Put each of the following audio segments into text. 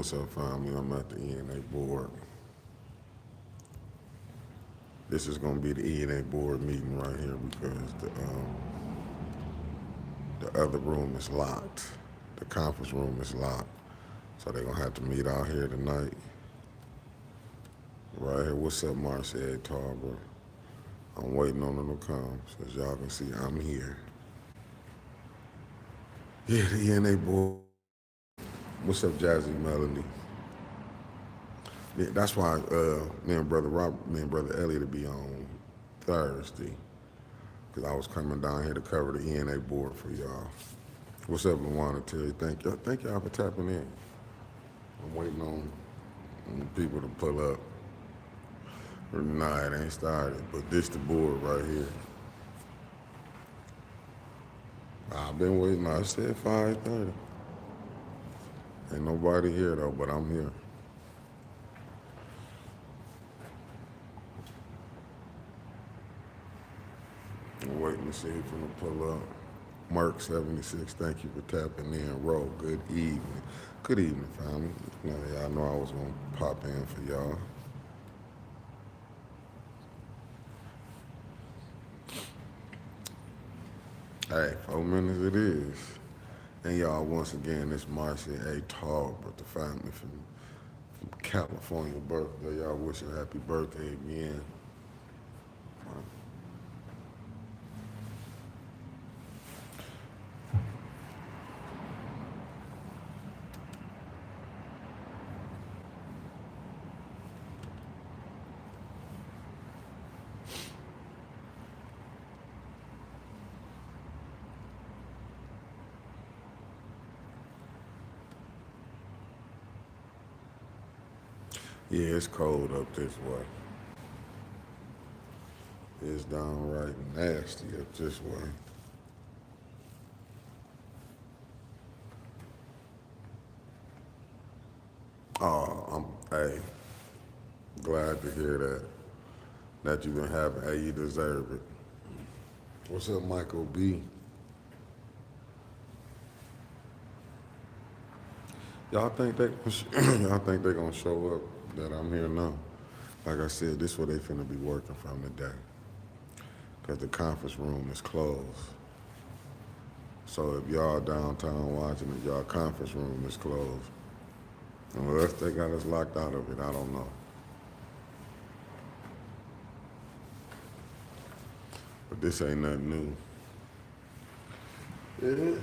What's up, family? I'm at the ENA board. This is going to be the ENA board meeting right here because the other room is locked. The conference room is locked. So they're going to have to meet out here tonight. Right here. What's up, Marcy A. Tarver? I'm waiting on them to come. So as y'all can see, I'm here. Yeah, the ENA board. What's up, Jazzy Melody? Yeah, that's why me and brother Elliot will be on Thursday. Because I was coming down here to cover the ENA board for y'all. What's up, Luana Terry? Thank y'all for tapping in. I'm waiting on people to pull up. Nah, it ain't started, but this the board right here. I've been waiting. I said 5:30. Ain't nobody here though, but I'm here. I'm waiting to see if I'm gonna pull up. Mark 76, thank you for tapping in. Ro, good evening. Good evening, family. Y'all know I was gonna pop in for y'all. Hey, 4 minutes it is. And y'all, once again, it's Marcy A. Tall, but the family from California birthday. Y'all wish her happy birthday again. Yeah, it's cold up this way. It's downright nasty up this way. Hey, glad to hear that you've been having. Hey, you deserve it. What's up, Michael B? Y'all think they y'all think they gonna show up that I'm here now? Like I said, this is where they finna be working from today. Cause the conference room is closed. So if y'all downtown watching it, y'all conference room is closed. Unless they got us locked out of it, I don't know. But this ain't nothing new. Yeah.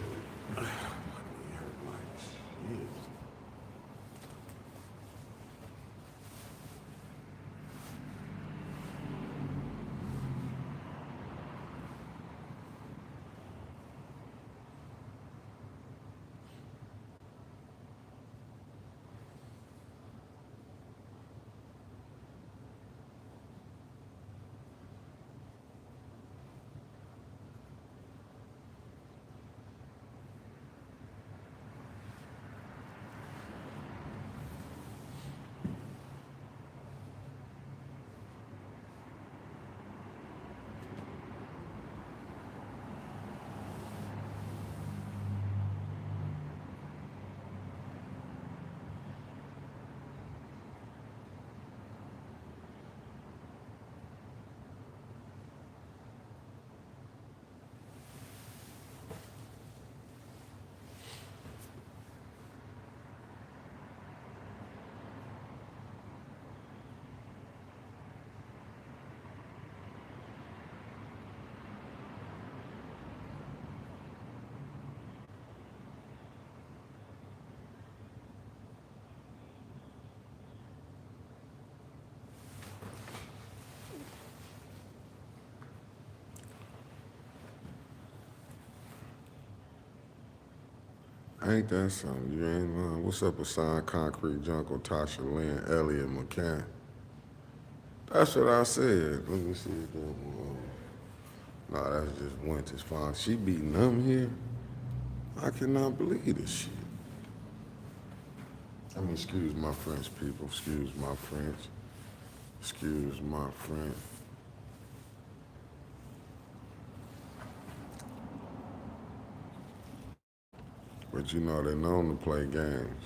Ain't that something? You ain't lying. What's up with Sign Concrete, Jungle, Tasha Lynn, Elliot McCann? That's what I said. Let me see if that one. Nah, that's just Winter's fine. She beating them here? I cannot believe this shit. I mean, excuse my French, people. Excuse my French. Excuse my French. But you know, they're known to play games.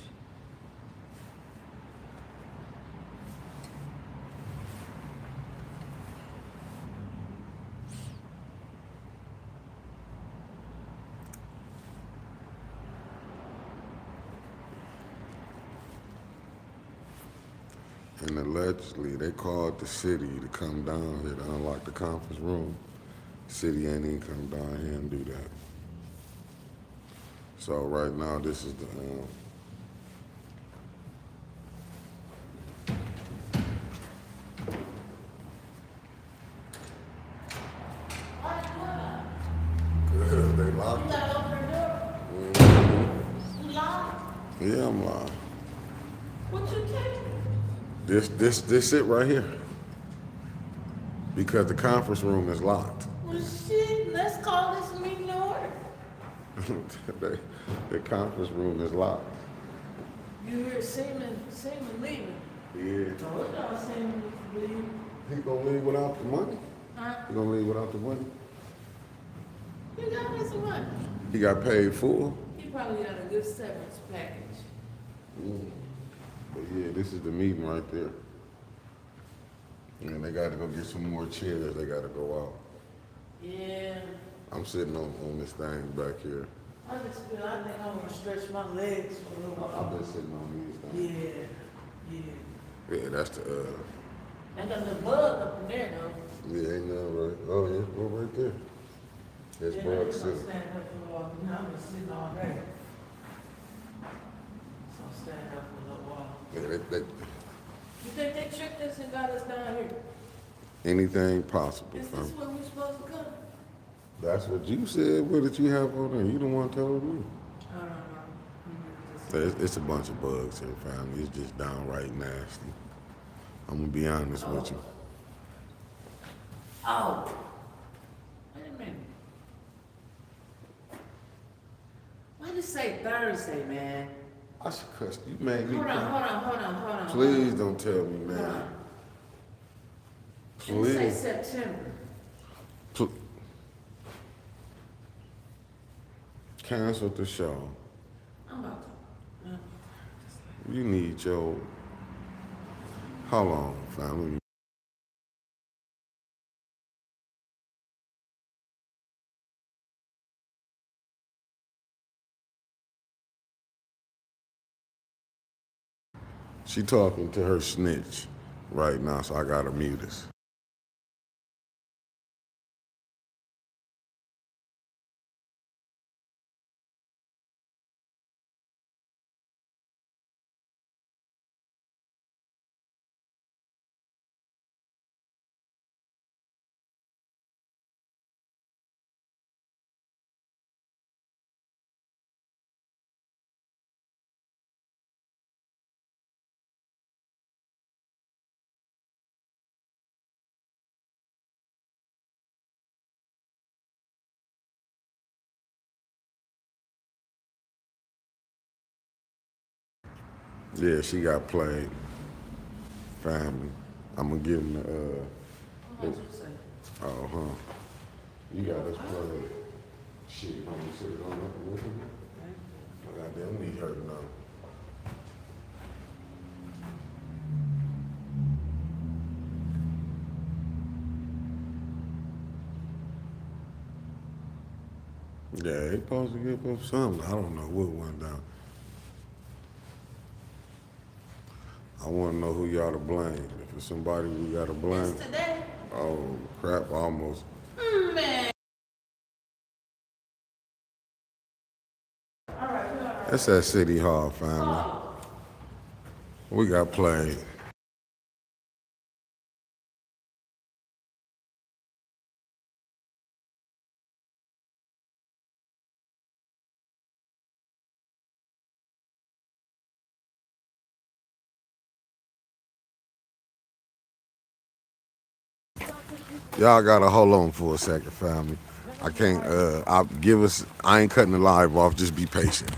And allegedly, they called the city to come down here to unlock the conference room. City ain't even come down here and do that. So right now, this is the they locked it. Yeah, I'm lying. What you take? This it right here. Because the conference room is locked. Well, shit, let's call this meeting to order. The conference room is locked. You hear Seaman leaving. Yeah. Told y'all Seaman was leaving. He gonna leave without the money? Huh? He gonna leave without the money? You got me some money. He got paid full? He probably got a good severance package. But yeah, this is the meeting right there. And they gotta go get some more chairs. They gotta go out. Yeah. I'm sitting on this thing back here. I think I'm gonna stretch my legs for a little while. I've been sitting on these things. Yeah. Yeah, that's the I got the bug up in there though. yeah, ain't nothing right. Oh yeah, go right there. There's Yeah, I'm bug gonna sitting. stand up for a while. Now I've been sitting all day. So I'll stand up for a little while. Yeah, You think they tricked us and got us down here? anything possible, Is fam. this where we supposed to come? That's what you said. What did you have on there? You the one told me. I don't know. It's a bunch of bugs here, family. It's just downright nasty. I'm gonna be honest with you. Oh. Wait a minute. Why did it say Thursday, man? I should cuss. You made me. Hold on. Please don't tell me, man. It say Please. September. Cancel the show. I'm about to. You need your. How long, family? She talking to her snitch right now, so I gotta mute us. Yeah, she got played. Family. I'm gonna give him the. What you say? Oh, huh. You got us played. Shit, I'm gonna sit it on up and look at me. I got them knees hurting now. Yeah, they supposed to give up something. I don't know what went down. I want to know who y'all to blame. If it's somebody we got to blame. It's today. Oh, crap, almost. Man. That's at City Hall, family. We got played. Y'all gotta hold on for a second, family. I can't, I ain't cutting the live off, just be patient.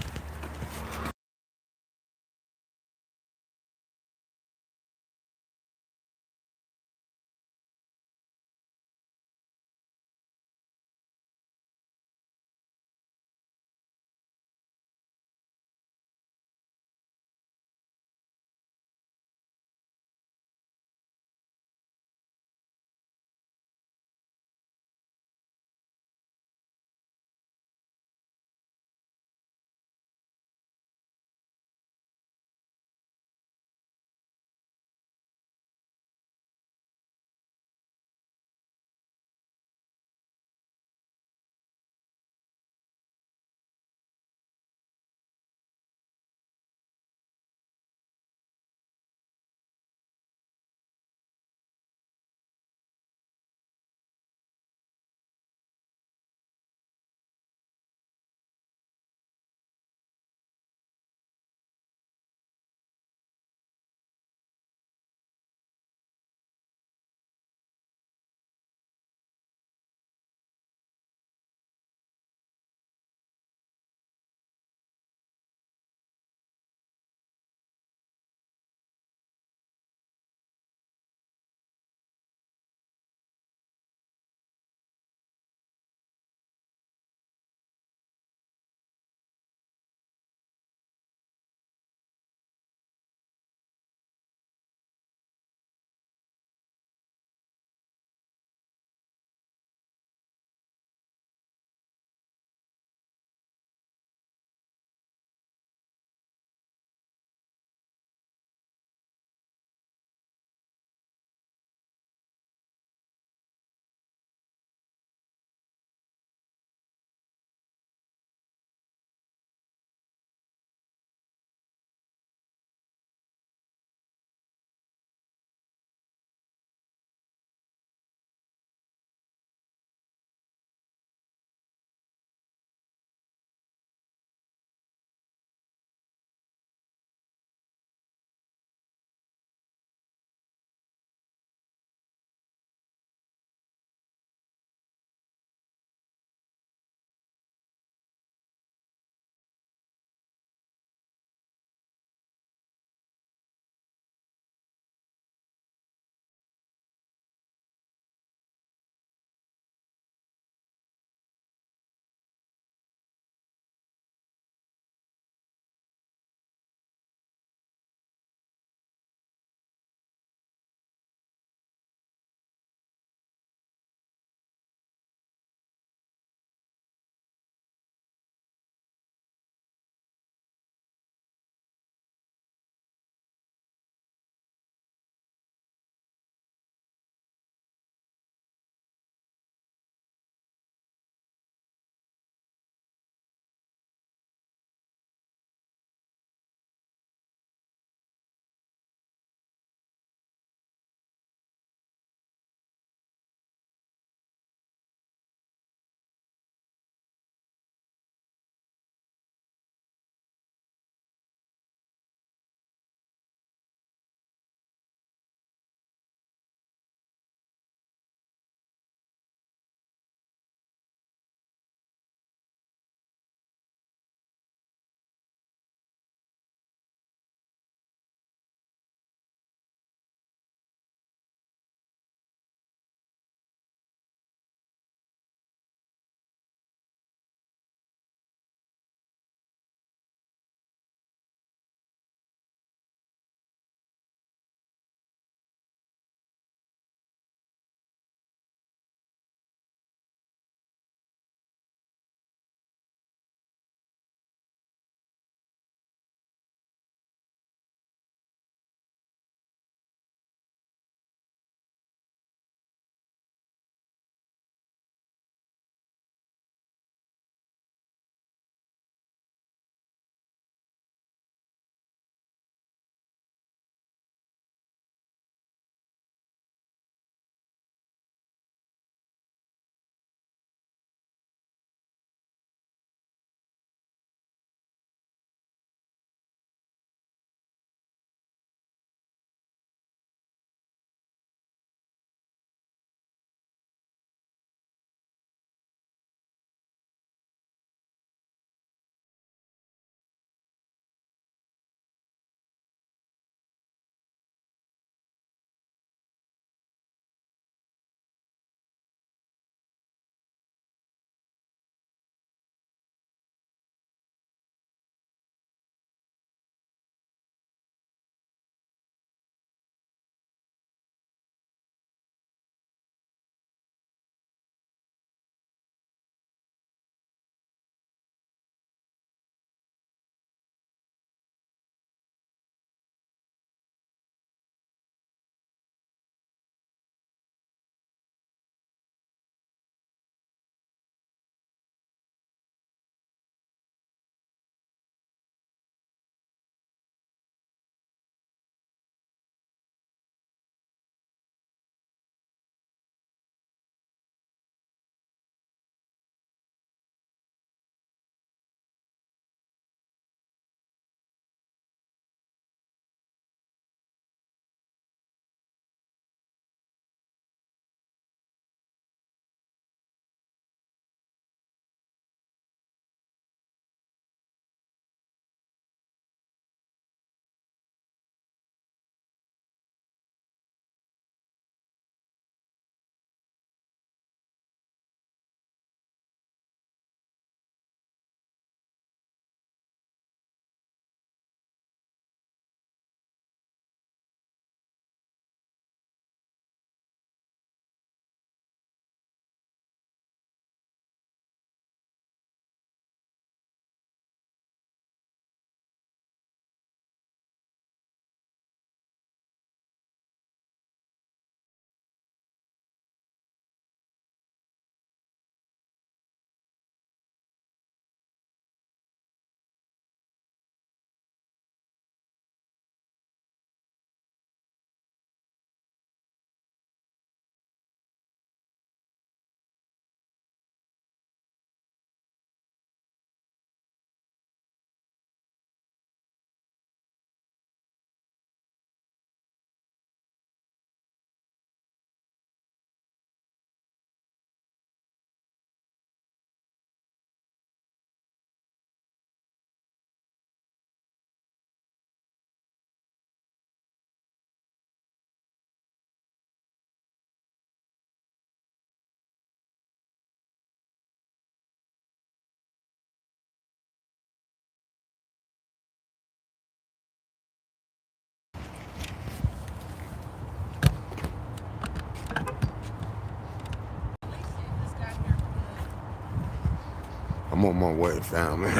on my way, family.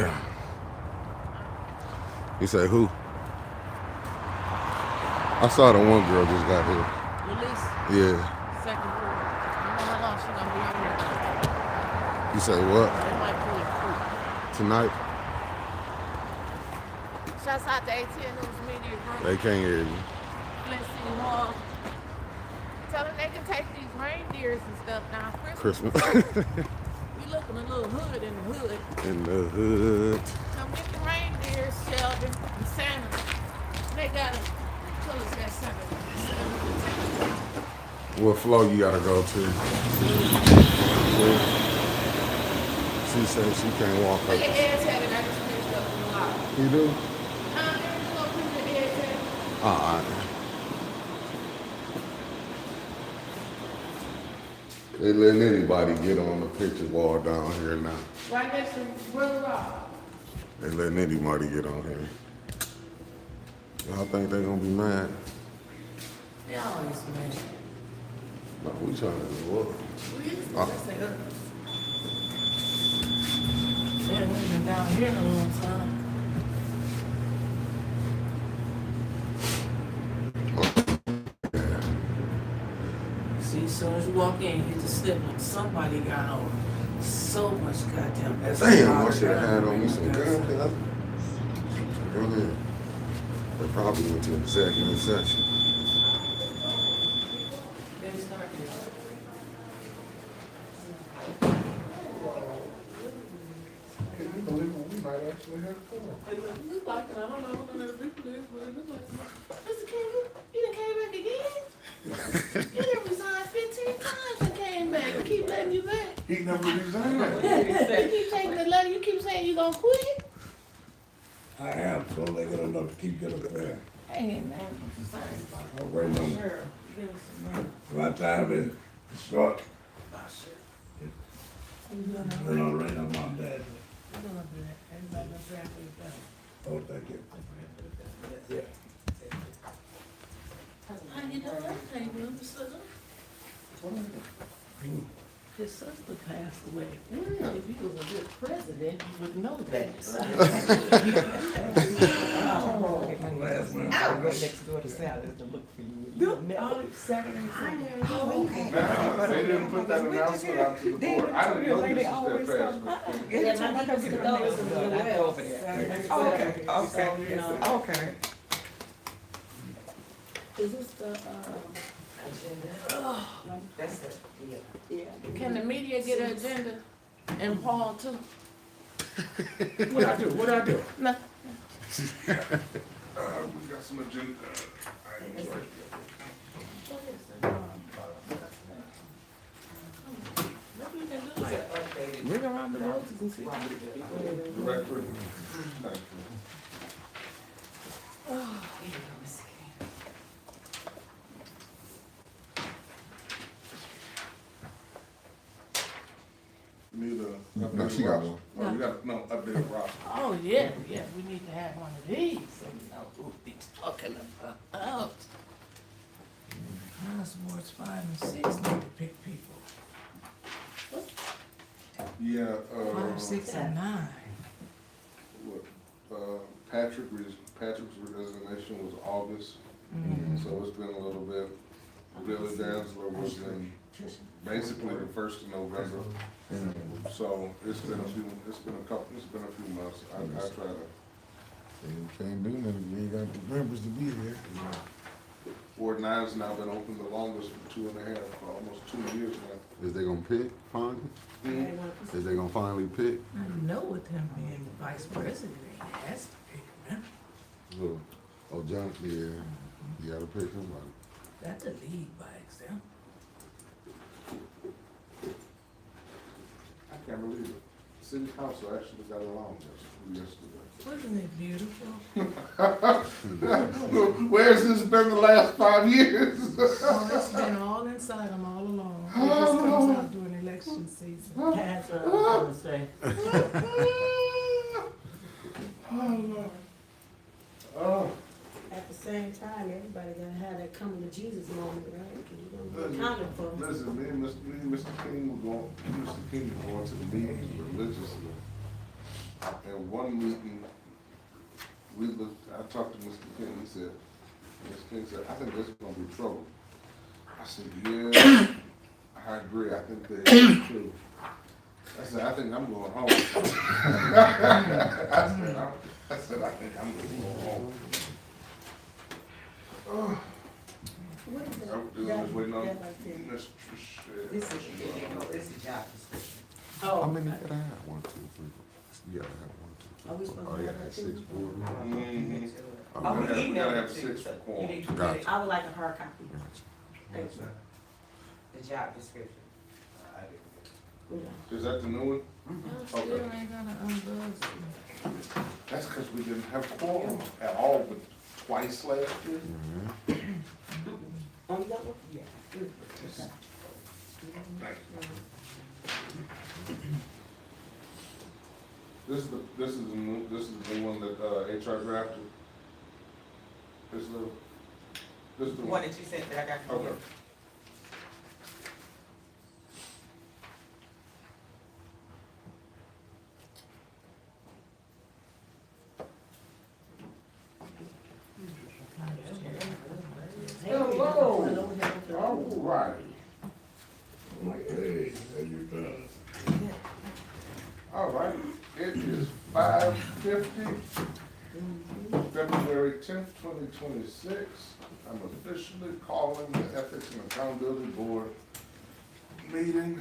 You say who? I saw the one girl just got here. Release Yeah. second word. You know how long she gonna be on here? You say what? They might pull it through. Tonight? Shouts out to 810Newsmediagroup. They can't hear you. Let's see more. Tell them they can take these reindeers and stuff down Christmas. We looking a little hood in the hood. In the hood. Come get the reindeers, Sheldon and Santa. They gotta tell us that Santa. What floor you gotta go to? She said she can't walk Look up. at Ed's head and I just picked up the lot. You do? There's a little picture of Ed's head. They letting anybody get on the picture wall down here now. Right next to Brother Rob. They letting anybody get on here. Y'all think they gonna be mad? They always mad. No, we trying to do what? They ain't been down here in a long time. See, as soon as you walk in, you hit the slip and somebody got on so much goddamn. Damn, I should have had on me some damn thing. Go ahead. They probably went to executive session. They start here. Can you believe it? We might actually have fun. It look like it. I don't know what the people is, but it look like Mr. King, you done came back again? You done resigned 15 times and came back. We keep letting you back. He never resigned. You keep taking the letter. You keep saying you gonna quit. I am, so they got enough to keep getting there. Hey, man. I'm waiting on, Sure. Give us some money. my time is short, Oh, shit. You doing that? then I'll rain on my dad. You doing good. Everybody been praying for you better. Oh, thank you. Yeah. How you doing? How you doing, Mr. Sutton? His sister passed away. If he was a good president, you would know that. Last one. I go next door to Sally's to look for you. Saturday. Okay. They didn't put that announcement out to the board. I didn't know this was that fast. Yeah, my neighbors can go over there. I go over there. Okay, okay. Is this the, That's it, yeah. can the media get an agenda? And Paul too? What I do? No. We got some agenda items right Maybe we can do like, ring around the roses and see. there. Director. Need a No, she got one. Oh, you got, no, updated roster. Oh, yeah, yeah, we need to have one of these, so we know who we talking about. House Wards 5 and 6 need to pick people. Yeah, 5, 6, and 9. Patrick's resignation was August, so it's been a little bit. Billy Dansler was in basically the 1st of November. So it's been a few months. I try to. You can't do nothing. You ain't got the members to be here. Ward 9's now been open the longest for 2.5, for almost 2 years now. Is they gonna pick finally? Is they gonna finally pick? I know with him being the vice president, he has to pick him. Who? Oh, John, yeah. You gotta pick somebody. That's a lead by example. I can't believe it. City council actually got along yesterday. Wasn't it beautiful? Where's this been the last 5 years? Oh, it's been all inside him all along. It just comes out during election season. That's what I was gonna say. Oh, At the same time, everybody gotta have that coming to Jesus moment, right? Cause you're gonna be accounted for. listen, me and Mr. King were going to the meetings religiously. at one meeting, I talked to Mr. King, Mr. King said, I think there's gonna be trouble. I said, yeah, I agree, I think there is too. I said, I think I'm going home. I said, I think I'm gonna go home. Oh. What is that? I was waiting on That right there. Mr. Trish. This is a job description. Oh, How many did I have? 1, 2, 3. You gotta have 1, 2, 3. Are we supposed to Oh, yeah, have that 6 too? board. Mhm. Oh, we We gotta emailed have it to 6 you, so for you need to Gotcha. get it, I would like a hard copy. Thank you. the job description. Is that the new one? I still ain't gonna unbuzz. That's because we didn't have quorum at all but twice last year. On that one? Yeah. Thank you. This is the one that, HR drafted. This is The one that you sent that I got from you. Okay. Hello. All right. Hey, how you doing? All right. It is 5:50, February 10th, 2026. I'm officially calling the Ethics and Accountability Board meeting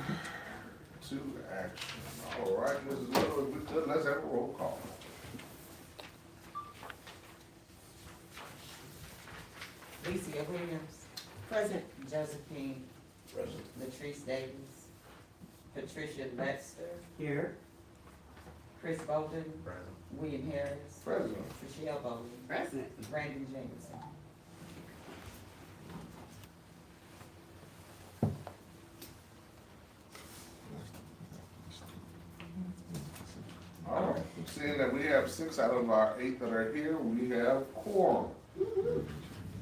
to action. All right, Mrs. Little, if we could, let's have a roll call. Lisa Williams, Present. Josephine, Present. Latrice Davis, Patricia Lester, Here. Chris Bolden, William Harris, President. Michelle Bolden, Present. Brandon Jameson. All right, seeing that we have 6 out of our 8 that are here, we have quorum.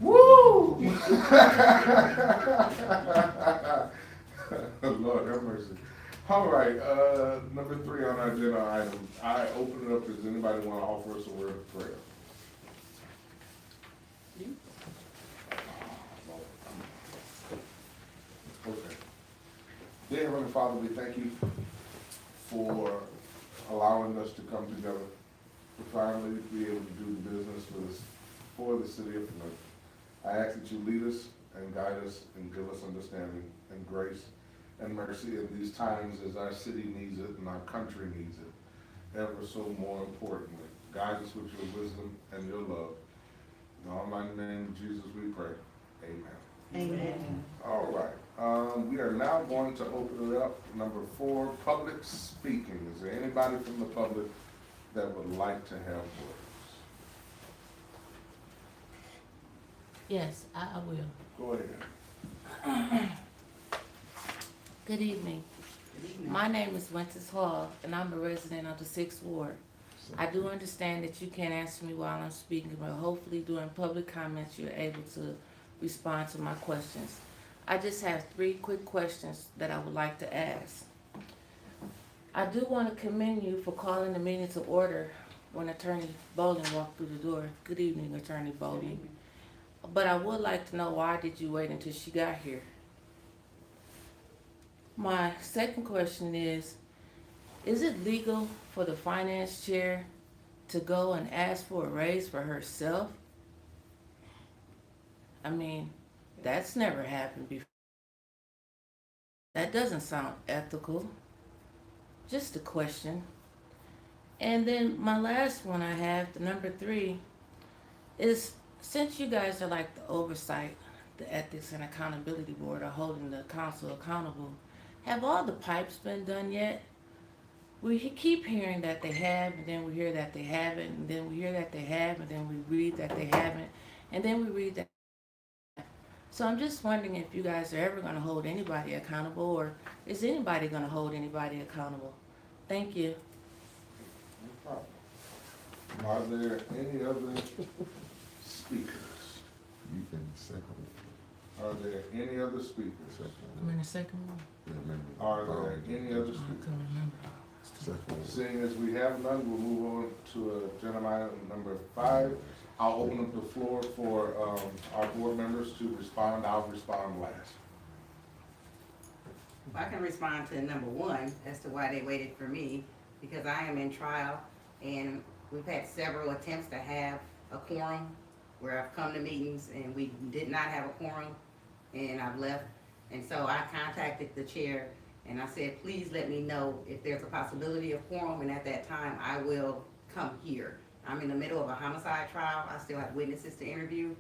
Woo! Lord have mercy. All right, number 3 on our agenda item, I open it up, does anybody want to offer us a word of prayer? Okay. Dear Heavenly Father, we thank you for allowing us to come together to finally be able to do the business for the city of Plymouth. I ask that you lead us and guide us and give us understanding and grace and mercy in these times as our city needs it and our country needs it, ever so more importantly. Guide us with your wisdom and your love. In the almighty name of Jesus we pray. Amen. Amen. All right, we are now going to open it up. Number 4, public speaking. Is there anybody from the public that would like to have words? Yes, I will. Go ahead. Good evening. My name is Wenters Hall, and I'm a resident of the 6th Ward. I do understand that you can't answer me while I'm speaking, but hopefully during public comments, you're able to respond to my questions. I just have 3 quick questions that I would like to ask. I do want to commend you for calling the meeting to order when Attorney Bolden walked through the door. Good evening, Attorney Bolden. But I would like to know, why did you wait until she got here? My second question is it legal for the finance chair to go and ask for a raise for herself? I mean, that's never happened before. That doesn't sound ethical. Just a question. And then my last one I have, the number 3, is since you guys are like the oversight, the Ethics and Accountability Board are holding the council accountable, have all the pipes been done yet? We keep hearing that they have, and then we hear that they haven't, and then we hear that they have, and then we read that they haven't, and then we read that. So I'm just wondering if you guys are ever going to hold anybody accountable, or is anybody going to hold anybody accountable? Thank you. No problem. Are there any other speakers? You can second. Are there any other speakers? I'm in the second one. Yeah, maybe. Are there any other I speakers? couldn't remember. It's Second. Seeing as we have none, we'll move on to agenda item number 5. I'll open up the floor for our board members to respond. I'll respond last. I can respond to number 1 as to why they waited for me, because I am in trial and we've had several attempts to have a quorum where I've come to meetings and we did not have a quorum and I've left. And so I contacted the chair and I said, please let me know if there's a possibility of quorum, and at that time I will come here. I'm in the middle of a homicide trial. I still have witnesses to interview,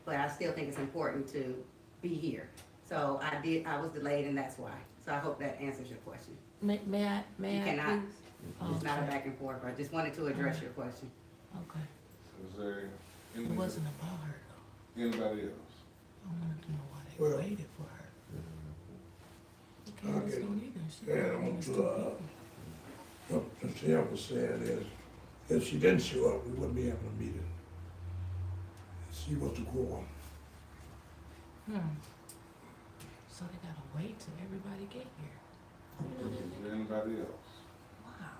but I still think it's important to be here. So I was delayed and that's why. So I hope that answers your question. May I, You cannot. please? It's not a Okay. back and forth. I just wanted to address your question. Okay. Is there It any- wasn't about her though. anybody else? I wanted to know why they Well- waited for her. I Candace get- don't either. She add don't on even to, still what Mr. Hill was saying is, if she didn't show up, we wouldn't be having a meeting. She was the quorum. So they gotta wait till everybody get here. You know Is that? there anybody else? Wow.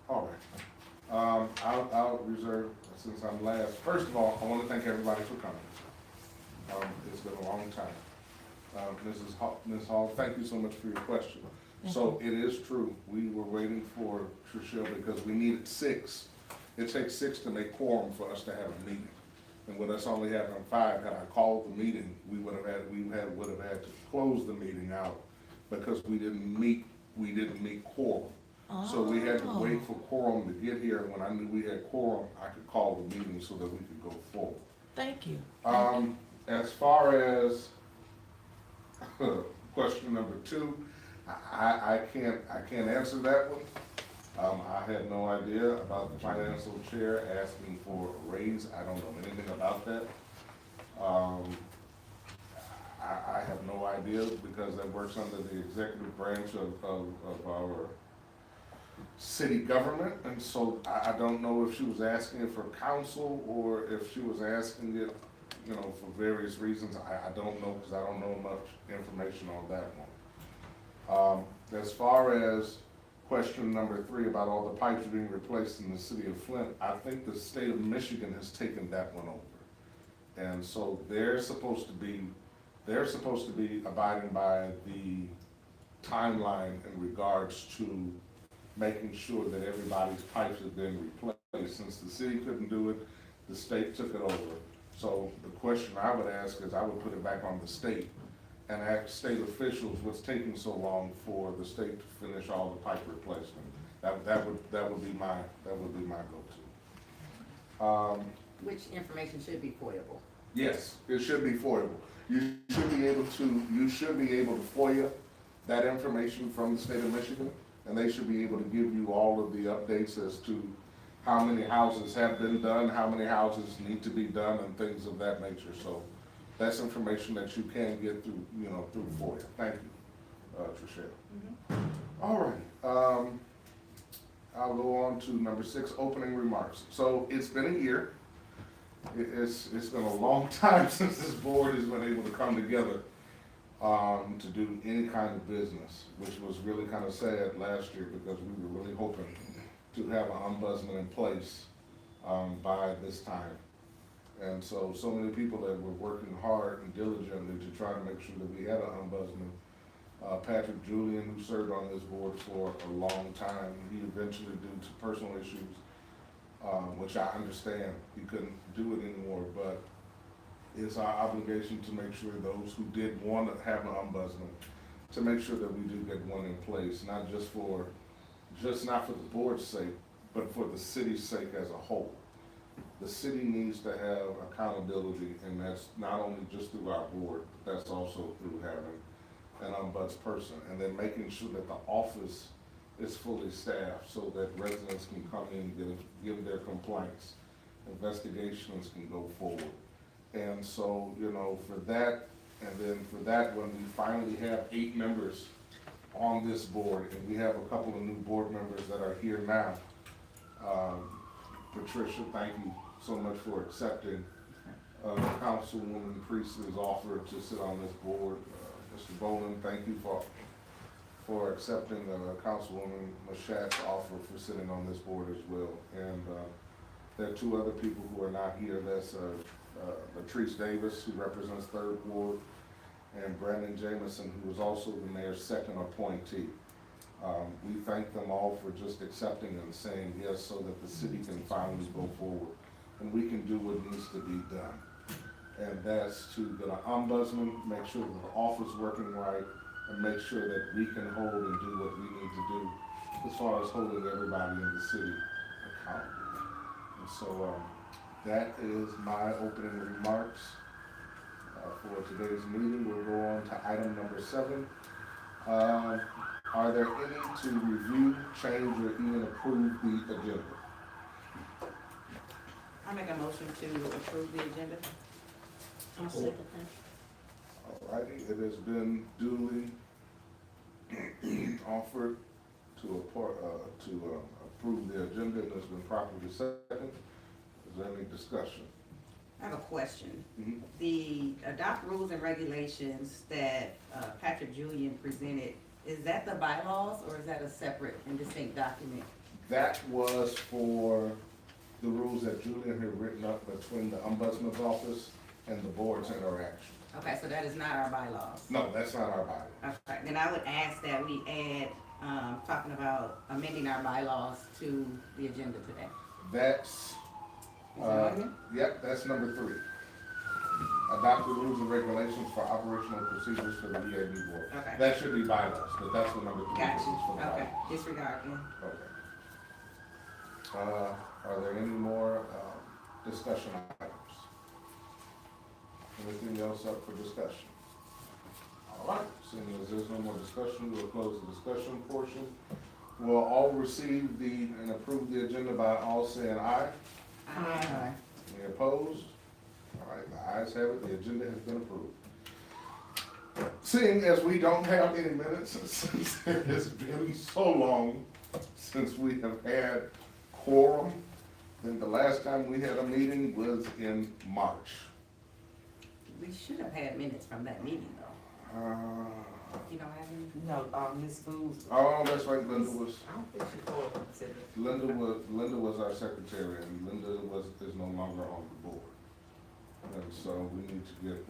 All right. I'll reserve, since I'm last. First of all, I want to thank everybody for coming. It's been a long time. Ms. Hall, thank you so much for your question. Thank So it is true, we were waiting for Trishelle because we needed 6. It takes 6 to make quorum for us to have a meeting. And with us only having 5, had I called the meeting, we would have had to close the meeting out because we didn't meet quorum. So we had to wait for quorum to get here, and when I knew we had quorum, I could call the meeting so that we could go forward. Thank you. As far as question number 2, I can't answer that one. I had no idea about the financial chair asking for a raise. I don't know anything about that. I have no idea because that works under the executive branch of our city government, and so I don't know if she was asking it for council or if she was asking it, for various reasons. I don't know, because I don't know much information on that one. As far as question number 3 about all the pipes being replaced in the city of Flint, I think the state of Michigan has taken that one over. And so they're supposed to be abiding by the timeline in regards to making sure that everybody's pipes have been replaced. Since the city couldn't do it, the state took it over. So the question I would ask is, I would put it back on the state and ask state officials what's taking so long for the state to finish all the pipe replacement. That would be my go-to. Which information should be foilable. Yes, it should be foilable. You should be able to FOIA that information from the state of Michigan, and they should be able to give you all of the updates as to how many houses have been done, how many houses need to be done, and things of that nature. So that's information that you can get through, through FOIA. Thank you, Trishelle. All right. I'll go on to number 6, opening remarks. So it's been a year. It's been a long time since this board has been able to come together to do any kind of business, which was really kind of sad last year because we were really hoping to have an ombudsman in place by this time. And so many people that were working hard and diligently to try to make sure that we had an ombudsman. Patrick Julian, who served on this board for a long time, he eventually, due to personal issues, which I understand, he couldn't do it anymore, but it's our obligation to make sure those who did want to have an ombudsman, to make sure that we do get one in place, not for the board's sake, but for the city's sake as a whole. The city needs to have accountability, and that's not only just through our board, but that's also through having an ombudsperson, and then making sure that the office is fully staffed so that residents can come in and give their complaints, investigations can go forward. And so, for that, when we finally have 8 members on this board, and we have a couple of new board members that are here now. Patricia, thank you so much for accepting Councilwoman Priestley's offer to sit on this board. Mr. Boland, thank you for accepting Councilwoman Mashat's offer for sitting on this board as well. And there are two other people who are not here. That's Latrice Davis, who represents Third Ward, and Brandon Jameson, who is also the mayor's second appointee. We thank them all for just accepting and saying yes so that the city can finally go forward and we can do what needs to be done. And that's to get an ombudsman, make sure that the office is working right, and make sure that we can hold and do what we need to do as far as holding everybody in the city accountable. And so that is my opening remarks for today's meeting. We'll go on to item number 7. Are there any to review, change, or even approve the agenda? I make a motion to approve the agenda. I'll second that. Alrighty, it has been duly offered to approve the agenda, and it's been properly seconded. Is there any discussion? I have a question. Mhm. The adopt rules and regulations that Patrick Julian presented, is that the bylaws or is that a separate and distinct document? That was for the rules that Julian had written up between the ombudsman's office and the board's interaction. Okay, so that is not our bylaws. No, that's not our bylaw. Okay, then I would ask that we add, talking about amending our bylaws to the agenda today. That's, Is that on here? yep, that's number 3. Adopt the rules and regulations for operational procedures for the EAB board. Okay. That should be bylaws, but that's what number 3 Got is you, for the okay, bylaws. disregard then. Okay. Are there any more discussion items? Anything else up for discussion? All right, seeing as there's no more discussion, we'll close the discussion portion. We'll all receive and approve the agenda by all saying aye. Aye. Any opposed? All right, the ayes have it, the agenda has been approved. Seeing as we don't have any minutes, since it has been so long since we have had quorum, then the last time we had a meeting was in March. We should have had minutes from that meeting though. You don't have any? No, Ms. Booth. Oh, that's right, Linda was, I don't think she told us it. Linda was our secretary, and Linda is no longer on the board. And so we need to get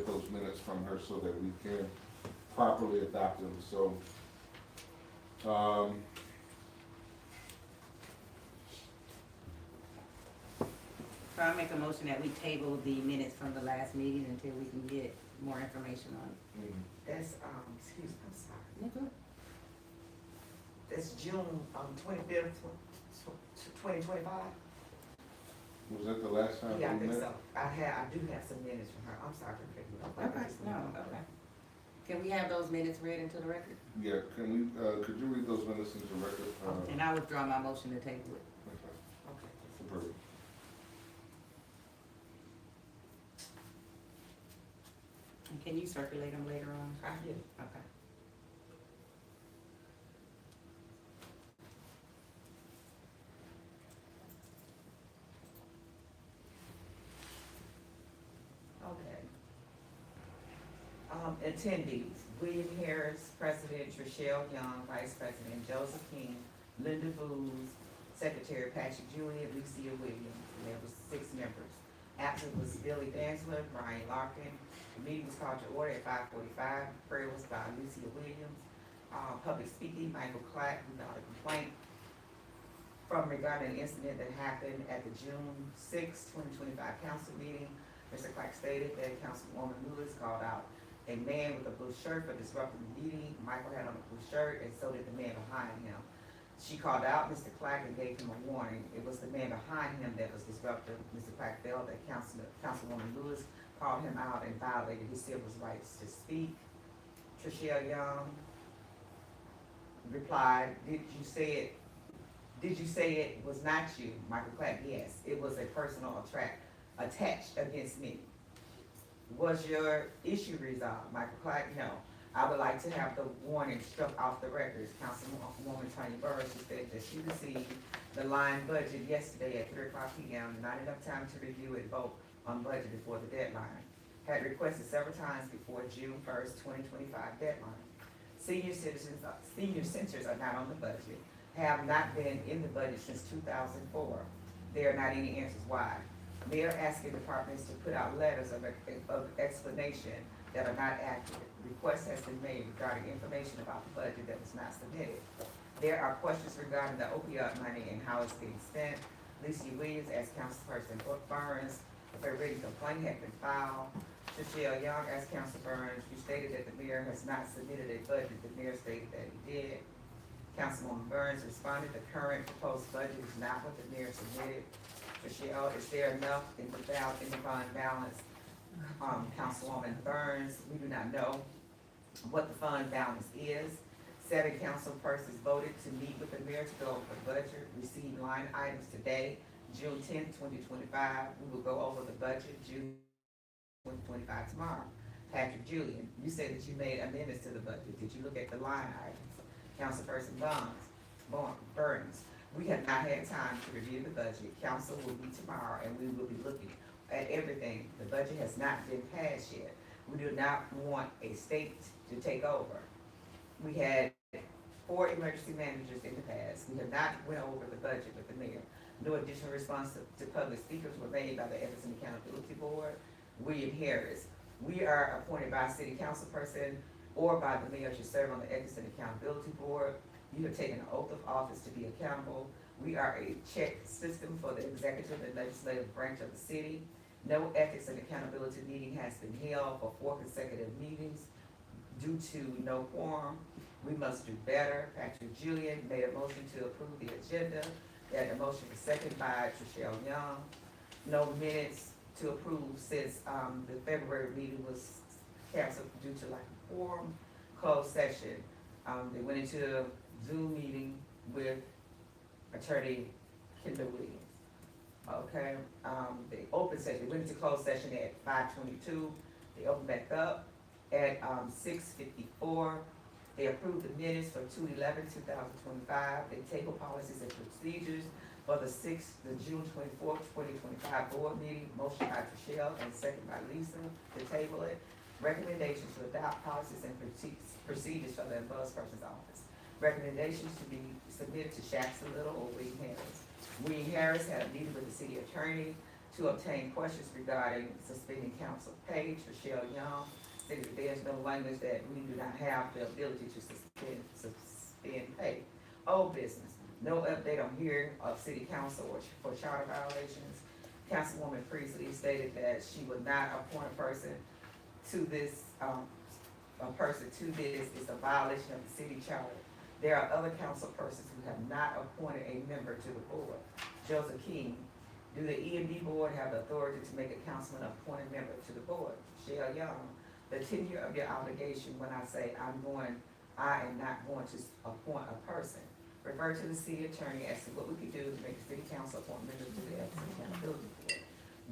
those minutes from her so that we can properly adopt them, so. So I make a motion that we table the minutes from the last meeting until we can get more information on it. That's, excuse me, I'm sorry. Okay. That's June, 25th, 2025? Was that the last time Yeah, I we think met? so. I do have some minutes from her. I'm sorry for picking up. Okay, no, okay. Can we have those minutes read into the record? Yeah, could you read those minutes into record? And I withdraw my motion to table it. Okay, Okay. superb. And can you circulate them later on? I hear. Okay. Okay. Attendees, William Harris, President, Trishelle Young, Vice President, Joseph King, Linda Booz, Secretary Patrick Julian, Lucia Williams, and there was 6 members. Absent was Billy Dansler, Brian Larkin. The meeting was called to order at 5:45. Prayer was by Lucia Williams. Public speaking, Michael Clack, who got a complaint regarding an incident that happened at the June 6, 2025 council meeting. Mr. Clark stated that Councilwoman Lewis called out a man with a blue shirt for disrupting the meeting. Michael had on a blue shirt, and so did the man behind him. She called out Mr. Clark and gave him a warning. It was the man behind him that was disruptive. Mr. Clark felt that Councilwoman Lewis called him out and violated his civil rights to speak. Trishelle Young replied, Did you say it was not you? Michael Clark, yes. It was a personal attached against me. Was your issue resolved? Michael Clark, no. I would like to have the warning struck off the records. Councilwoman Tony Burris said that she received the line budget yesterday at 3:00 p.m., not enough time to review and vote on budget before the deadline. Had requested several times before June 1st, 2025 deadline. Senior centers are not on the budget, have not been in the budget since 2004. There are not any answers why. They are asking departments to put out letters of explanation that are not accurate. Requests has been made regarding information about the budget that was not submitted. There are questions regarding the opioid money and how it's being spent. Lisa Williams asked Councilperson Burns if a written complaint had been filed. Michelle Young asked Council Burns, you stated that the mayor has not submitted a budget. The mayor stated that he did. Councilwoman Burns responded, the current proposed budget is not what the mayor submitted. Michelle, is there enough in the fund balance? Councilwoman Burns, we do not know what the fund balance is. 7 council persons voted to meet with the mayor to go over the budget, receive line items today, June 10th, 2025. We will go over the budget June 2025 tomorrow. Patrick Julian, you said that you made amendments to the budget. Did you look at the line items? Councilperson Burns, we have not had time to review the budget. Council will be tomorrow and we will be looking at everything. The budget has not been passed yet. We do not want a state to take over. We had 4 emergency managers in the past. We have not went over the budget with the mayor. No additional response to public speakers were made by the Ethics and Accountability Board. William Harris, we are appointed by a city council person or by the mayor to serve on the Ethics and Accountability Board. You have taken an oath of office to be accountable. We are a check system for the executive and legislative branch of the city. No ethics and accountability meeting has been held for 4 consecutive meetings due to no quorum. We must do better. Patrick Julian made a motion to approve the agenda. That the motion was seconded by Trishelle Young. No minutes to approve since the February meeting was canceled due to lack of quorum. Closed session. They went into a Zoom meeting with Attorney Kendall Williams. Okay, the open session, they went into closed session at 5:22. They opened back up at 6:54. They approved the minutes for 2/11/2025. They tabled policies and procedures for the June 24th, 2025 board meeting. Motion by Trishelle and second by Lisa to table it. Recommendations to adopt policies and procedures for the ombudsperson's office. Recommendations to be submitted to Shaxton Little or William Harris. William Harris had a meeting with the city attorney to obtain questions regarding suspending council pay. Trishelle Young stated that there's no language that we do not have the ability to suspend pay. Old business, no update on hearing of city council or for charter violations. Councilwoman Priestley stated that she would not appoint a person to this, is a violation of the city charter. There are other council persons who have not appointed a member to the board. Joseph King, do the E&D board have the authority to make a councilman appoint a member to the board? Shell Young, the tenure of your obligation when I say I am not going to appoint a person. Refer to the city attorney as to what we could do to make the city council appoint members to the Ethics and Accountability Board.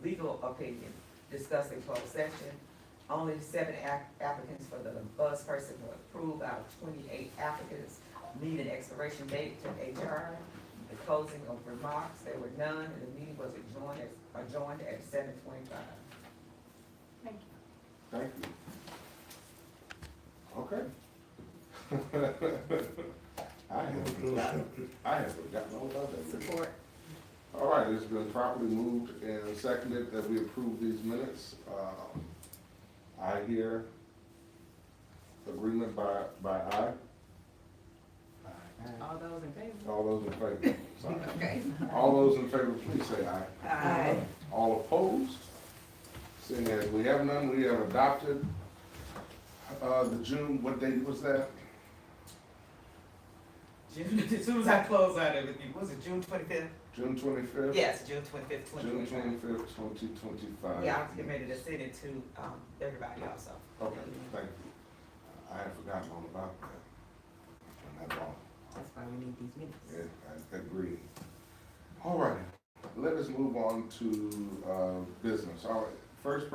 Legal opinion, discussed in closed session. Only 7 applicants for the bus person were approved out of 28 applicants. Need an expiration date to HR. The closing of remarks, there were none, and the meeting was adjourned at 7:25. Thank you. Thank you. Okay. I have forgotten all about that. Support. All right, it's been properly moved and seconded that we approve these minutes. I hear agreement by aye. All those in favor? All those in favor? Sorry. Okay. All those in favor, please say aye. Aye. All opposed? Seeing as we have none, we have adopted the June, what date was that? June, as soon as I close out everything, was it June 25th? June 25th? Yes, June 25th, June 2025. 25th, 2025. Yeah, I was getting ready to send it to, everybody also. Okay, thank you. I had forgotten all about that. And that's all. That's why we need these minutes. Yeah, I agree. All right, let us move on to business. All right, first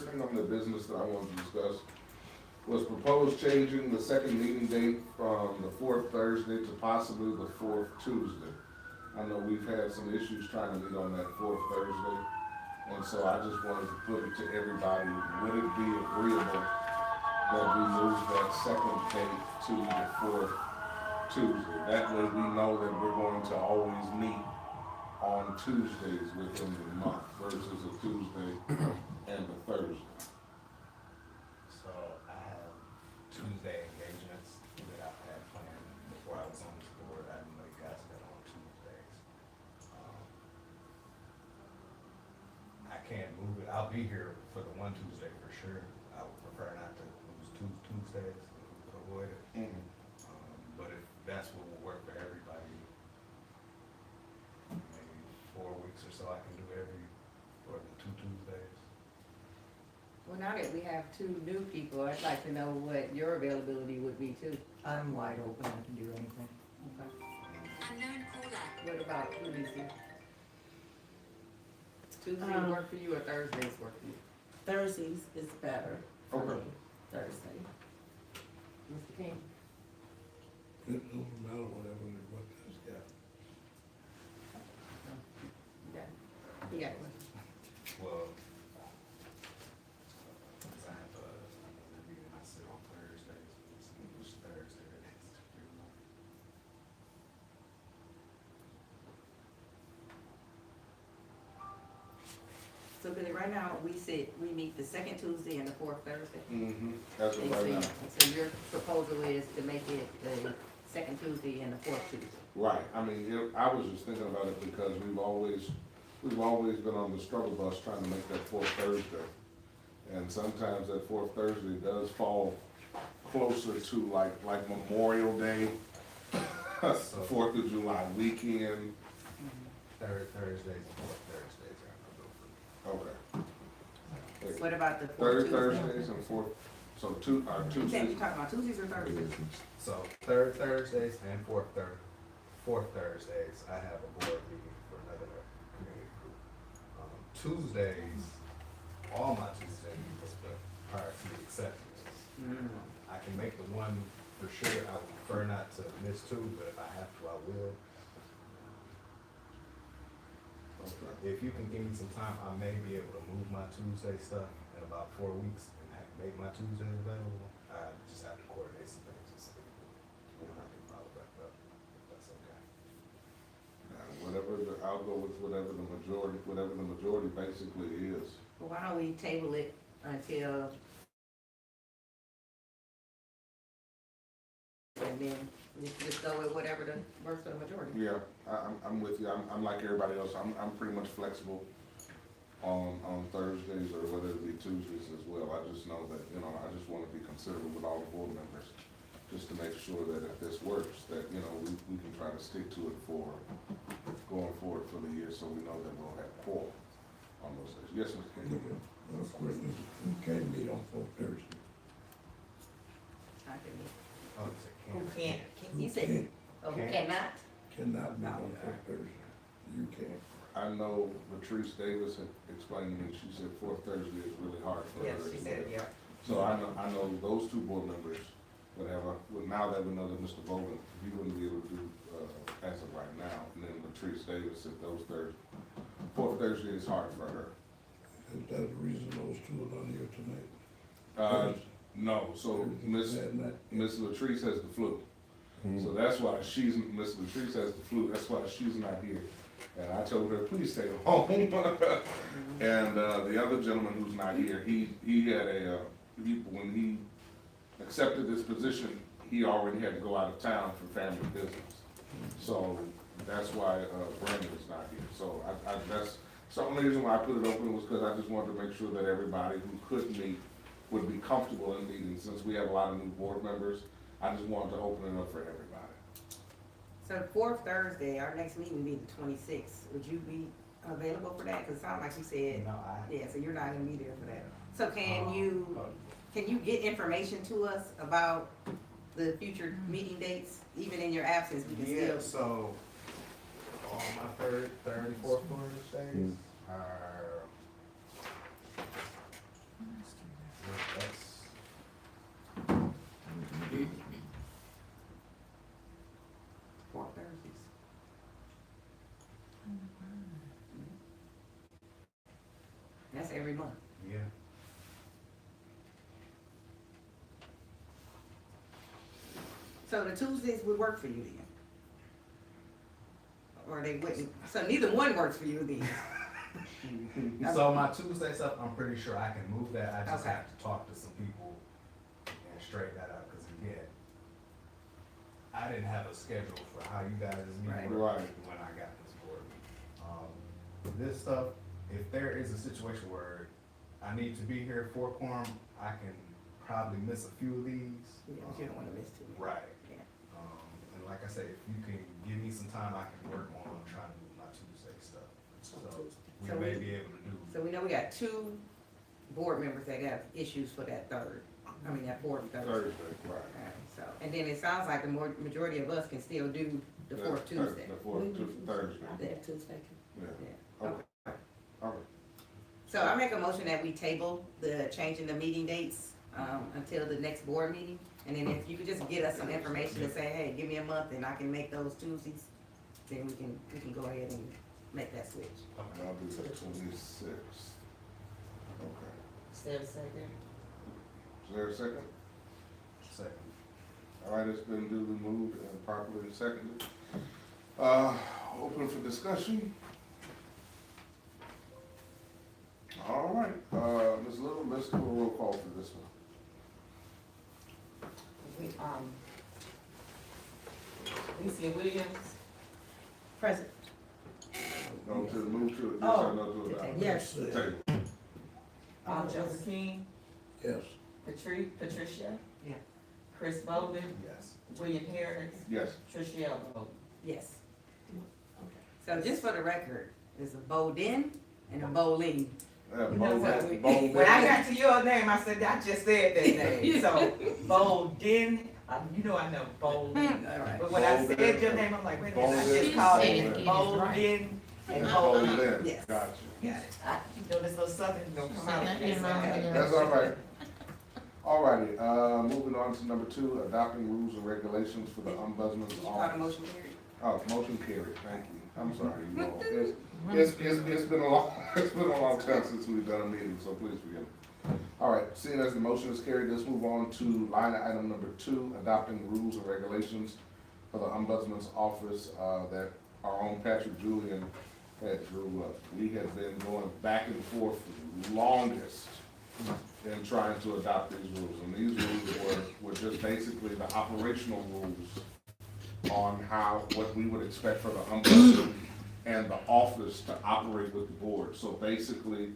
thing on the business that I want to discuss was proposed changing the second meeting date from the 4th Thursday to possibly the 4th Tuesday. I know we've had some issues trying to meet on that 4th Thursday, and so I just wanted to put it to everybody, would it be agreeable that we move that second date to the fourth Tuesday. That way we know that we're going to always meet on Tuesdays within the month versus a Tuesday and a Thursday. So I have Tuesday engagements that I've had planned before I was on this board. I didn't know you guys got on Tuesdays. I can't move it. I'll be here for the one Tuesday for sure. I would prefer not to lose two Tuesdays if we could avoid it. But if that's what will work for everybody, maybe 4 weeks or so I can do or the two Tuesdays. Well, now that we have two new people, I'd like to know what your availability would be too. I'm wide open, I can do anything. What about Tuesday? Tuesday work for you or Thursdays work for you? Thursdays is better for Okay. me, Thursday. Mr. King? It don't matter whatever, what this got. You got it. Well, I have a meeting I sit on Thursdays, which Thursday it is. So Billy, right now, we meet the second Tuesday and the fourth Thursday. That's And what right now. so your proposal is to make it the second Tuesday and the fourth Tuesday. Right, I mean, I was just thinking about it because we've always been on the struggle bus trying to make that fourth Thursday. And sometimes that fourth Thursday does fall closer to like Memorial Day, Fourth of July weekend. Thursdays and fourth Thursdays are no go for me. Okay. What about the Third fourth Tuesday? Thursdays and fourth, so You said Tuesdays. you talking about Tuesdays or Thursdays? So third Thursdays and fourth Thursdays, I have a board meeting for another community group. Tuesdays, all my Tuesday meetings, but prior to the exceptions. I can make the one for sure. I would prefer not to miss two, but if I have to, I will. If you can give me some time, I may be able to move my Tuesday stuff in about 4 weeks and make my Tuesdays available. I just have to coordinate some things and see when I can follow back up, if that's okay. I'll go with whatever the majority basically is. Well, why don't we table it until, and then just go with whatever the works for the majority. Yeah, I'm with you. I'm like everybody else. I'm pretty much flexible on Thursdays or whether it be Tuesdays as well. I just know that, I just want to be considerate with all the board members, just to make sure that if this works, that, we can try to stick to it for going forward for the year, so we know that we'll have four on those days. Yes, Mr. King? Of course, we can't meet on fourth Thursday. I can meet. Oh, you said Who can't. can't? You said, oh, who cannot? Cannot meet on fourth Thursday. You can't. I know Latrice Davis had explained to me, she said fourth Thursday is really hard for her. Yes, she said, yeah. So I know those two board members would now that we know that Mr. Vogel, he wouldn't be able to do, as of right now, and then Latrice Davis said fourth Thursday is hard for her. Is that the reason those two are not here tonight? No, so Miss Latrice has the flu. So that's why Miss Latrice has the flu, that's why she's not here. And I told her, please stay home. And the other gentleman who's not here, he had when he accepted this position, he already had to go out of town for family business. So that's why Brandon is not here. So that's the only reason why I put it open was because I just wanted to make sure that everybody who could meet would be comfortable in meeting. Since we have a lot of new board members, I just wanted to open it up for everybody. So fourth Thursday, our next meeting will be the 26th. Would you be available for that? Cause it sounds like you said, No, yeah, so you're not gonna be there for that. So can you get information to us about the future meeting dates, even in your absence? We can Yeah, still. so all my third and fourth Thursdays are. That's. Fourth Thursdays. That's every month. Yeah. So the Tuesdays would work for you then? Or they wouldn't, so neither one works for you then? So my Tuesday stuff, I'm pretty sure I can move that, I just Okay. have to talk to some people and straighten that out, cause again, I didn't have a schedule for how you guys Right. meet Right. when I got this board. This stuff, if there is a situation where I need to be here for quorum, I can probably miss a few of these. Yeah, but you don't wanna miss too many. Right. Yeah. And like I said, if you can give me some time, I can work on trying to do my Tuesday stuff. So we So may we- be able to do. So we know we got 2 board members that have issues for that that fourth Thursday. Thursday, right. Alright, so, and then it sounds like the majority of us can still do the fourth Tuesday. The fourth Thursday, I think Tuesday. yeah. Yeah. Okay. All right. So I make a motion that we table the change in the meeting dates, until the next board meeting. And then if you could just get us some information to say, hey, give me a month and I can make those Tuesdays, then we can go ahead and make that switch. And I'll do the 26th. Okay. Is there a second? Is there a second? Second. All right, it's been duly moved and properly seconded. Open for discussion. All right, Ms. Little, let's do a roll call for this one. Alicia Williams, Present. No, to move to, yes Oh, or no to adopt? Yes. Table. Joseph King, Yes. Patricia. Yeah. Chris Bolden, Yes. William Harris, Yes. Trishelle Bolden. Yes. So just for the record, there's a Bowden and a Bowling. You know what? When I got to your name, I said, I just said that name, so Bolden, you know I know Bolden. All right. But when I said your name, I'm like, wait a minute, I just called it Bolden and Bolden. Yes. Gotcha. Got it. You know, this little southern gonna come out. That's all right. All righty, moving on to number 2, adopting rules and regulations for the ombudsman's You call the office. motion carried? Oh, motion carried, thank you. I'm sorry, you all. It's been a long, it's been a long time since we've done a meeting, so please forgive me. All right, seeing as the motion is carried, let's move on to line item number 2, adopting rules and regulations for the ombudsman's office, that our own Patrick Julian had drew up. We had been going back and forth for the longest in trying to adopt these rules, and these rules were just basically the operational rules on what we would expect for the ombudsman and the office to operate with the board. So basically,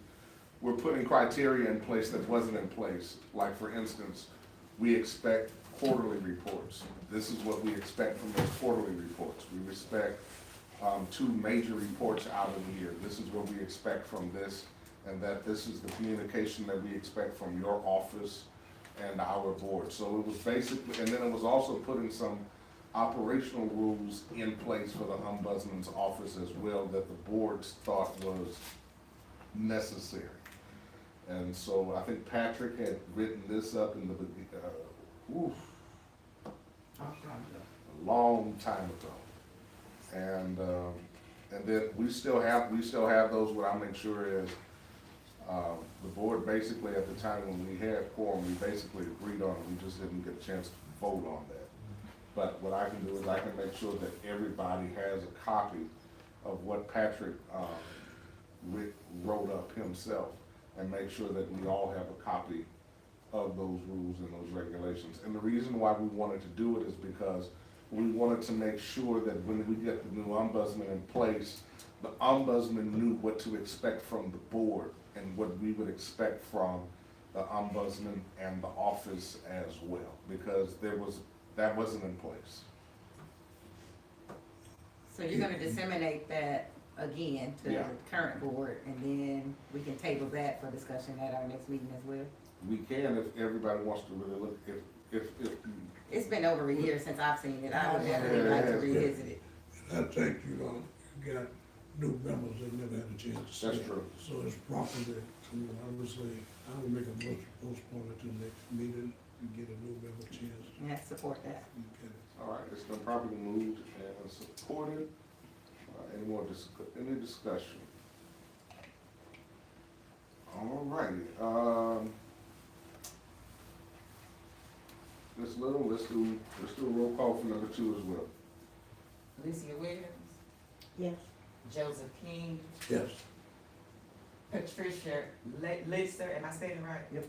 we're putting criteria in place that wasn't in place. Like for instance, we expect quarterly reports. This is what we expect from those quarterly reports. We expect 2 major reports out of the year. This is what we expect from this, and that this is the communication that we expect from your office and our board. So it was basically, and then it was also putting some operational rules in place for the ombudsman's office as well that the boards thought was necessary. And so I think Patrick had written this up in a long time ago. And then we still have those. What I'll make sure is the board basically at the time when we had quorum, we basically agreed on it. We just didn't get a chance to vote on that. But what I can do is I can make sure that everybody has a copy of what Patrick wrote up himself, and make sure that we all have a copy of those rules and those regulations. And the reason why we wanted to do it is because we wanted to make sure that when we get the new ombudsman in place, the ombudsman knew what to expect from the board and what we would expect from the ombudsman and the office as well, because that wasn't in place. So you're gonna disseminate that again to the Yeah. current board, and then we can table that for discussion at our next meeting as well? We can if everybody wants to really look, if It's been over a year since I've seen it, I would definitely like to revisit it. And I think, you got new members that never had a chance to see That's it. true. So it's proper that, I would say, I would make a motion to postpone it to the next meeting and get a new member chance And I support that. to get it. All right, it's been properly moved and supported. Any discussion? All righty, Ms. Little, let's do a roll call for number 2 as well. Alicia Williams, Yes. Joseph King, Yes. Patricia Lister, am I saying it right? Yep.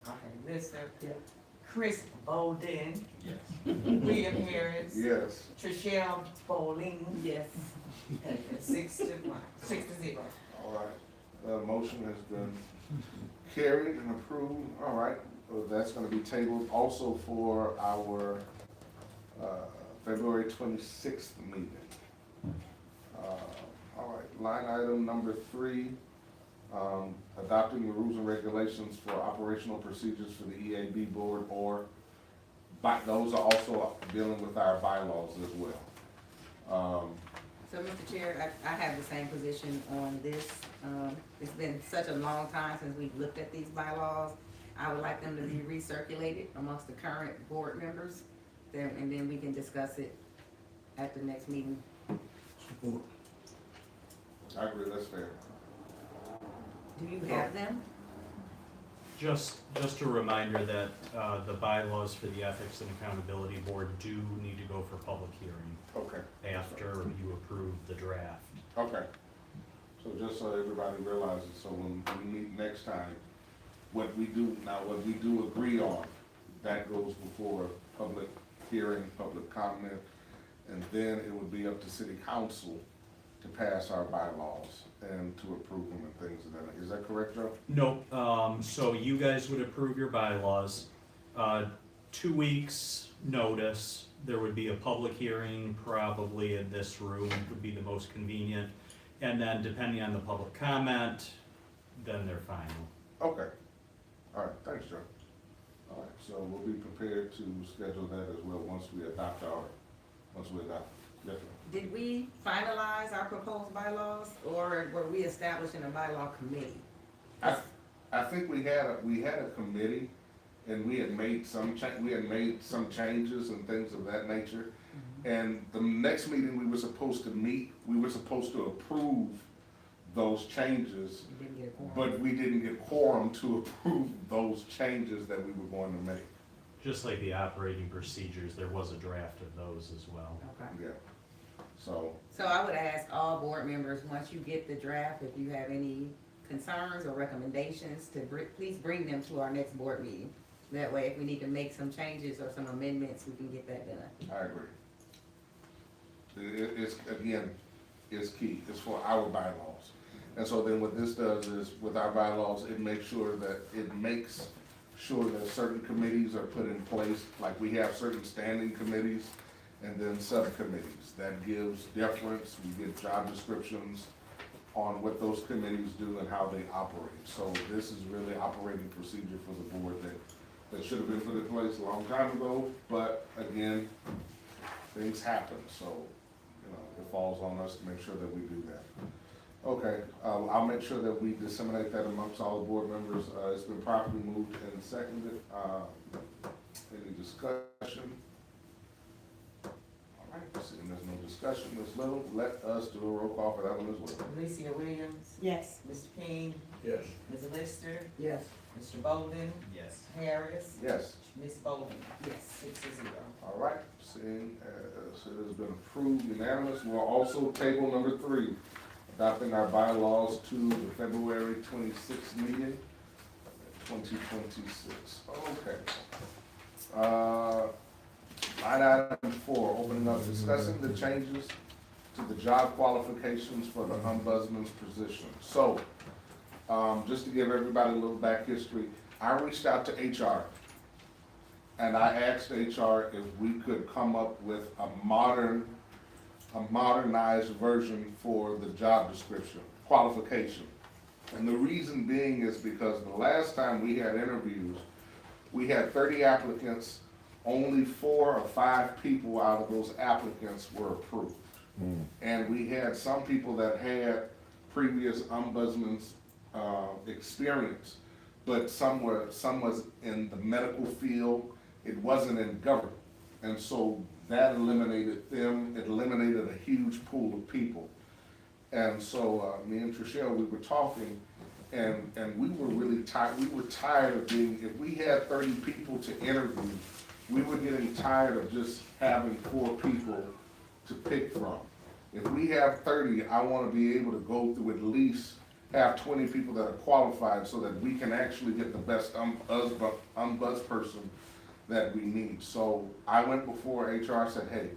Okay, Lister. Yep. Chris Bolden, Yes. William Harris, Yes. Trishelle Bowling, Yes. 6-1, 6-0. All right, the motion has been carried and approved. All right, that's gonna be tabled also for our, February 26th meeting. All right, line item number 3, adopting the rules and regulations for operational procedures for the EAB board, or those are also dealing with our bylaws as well. So, Mr. Chair, I have the same position on this. It's been such a long time since we've looked at these bylaws. I would like them to be recirculated amongst the current board members, and then we can discuss it at the next meeting. Support. I agree, that's fair. Do you have them? Just a reminder that the bylaws for the Ethics and Accountability Board do need to go for public hearing Okay, after you approve the draft. okay. So just so everybody realizes, so when we meet next time, what we do agree on, that goes before public hearing, public comment, and then it would be up to city council to pass our bylaws and to approve them and things of that. Is that correct, Joe? Nope, so you guys would approve your bylaws. 2 weeks notice, there would be a public hearing, probably in this room would be the most convenient. And then depending on the public comment, then they're final. Okay. All right, thanks, Joe. All right, so we'll be prepared to schedule that as well once we adopt. Yes, ma'am. Did we finalize our proposed bylaws, or were we establishing a bylaw committee? I think we had a committee, and we had made some changes and things of that nature. And the next meeting we were supposed to meet, we were supposed to approve those changes, We didn't get a quorum. but we didn't get quorum to approve those changes that we were going to make. Just like the operating procedures, there was a draft of those as well. Okay. Yeah. So, So I would ask all board members, once you get the draft, if you have any concerns or recommendations, to please bring them to our next board meeting. That way, if we need to make some changes or some amendments, we can get that done. I agree. It's key, it's for our bylaws. And so then what this does is, with our bylaws, it makes sure that certain committees are put in place, like we have certain standing committees and then subcommittees. That gives deference, we get job descriptions on what those committees do and how they operate. So this is really operating procedure for the board that should have been put in place a long time ago, but again, things happen, so, it falls on us to make sure that we do that. Okay, I'll make sure that we disseminate that amongst all the board members. It's been properly moved and seconded. Any discussion? All right, seeing there's no discussion, Ms. Little, let us do a roll call for that one as well. Alicia Williams, Yes. Mr. King, Yes. Ms. Lister, Yes. Mr. Bolden, Yes. Harris, Yes. Ms. Bolden, Yes. 6-0. All right, seeing as it has been approved unanimous, we'll also table number 3, adopting our bylaws to the February 26th meeting, 2026. Okay. Line item 4, opening up, discussing the changes to the job qualifications for the ombudsman's position. So, just to give everybody a little back history, I reached out to HR. And I asked HR if we could come up with a modernized version for the job description, qualification. And the reason being is because the last time we had interviews, we had 30 applicants, only 4 or 5 people out of those applicants were approved. And we had some people that had previous ombudsman's experience, but some was in the medical field. It wasn't in government. And so that eliminated them, it eliminated a huge pool of people. And so me and Trishelle, we were talking, and we were really tired. We were tired of being, if we had 30 people to interview, we were getting tired of just having 4 people to pick from. If we have 30, I wanna be able to go through at least have 20 people that are qualified so that we can actually get the best ombuds person that we need. So I went before HR, said, hey,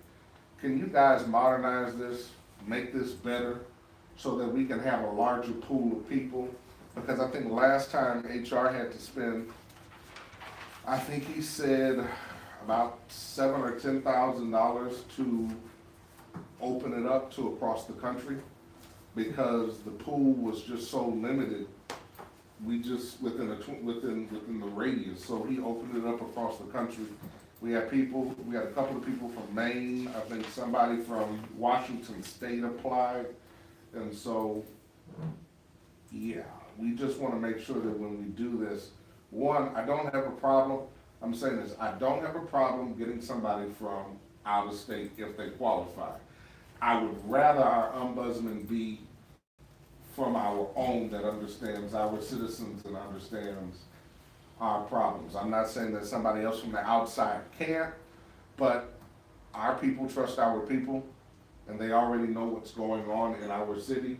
can you guys modernize this, make this better, so that we can have a larger pool of people? Because I think last time HR had to spend, I think he said about $7,000 or $10,000 to open it up to across the country, because the pool was just so limited. We just within the radius. So he opened it up across the country. We had a couple of people from Maine. I think somebody from Washington State applied, and so yeah, we just want to make sure that when we do this, one, I don't have a problem. I'm saying this, I don't have a problem getting somebody from out of state if they qualify. I would rather our ombudsman be from our own that understands our citizens and understands our problems. I'm not saying that somebody else from the outside can't, but our people trust our people, and they already know what's going on in our city.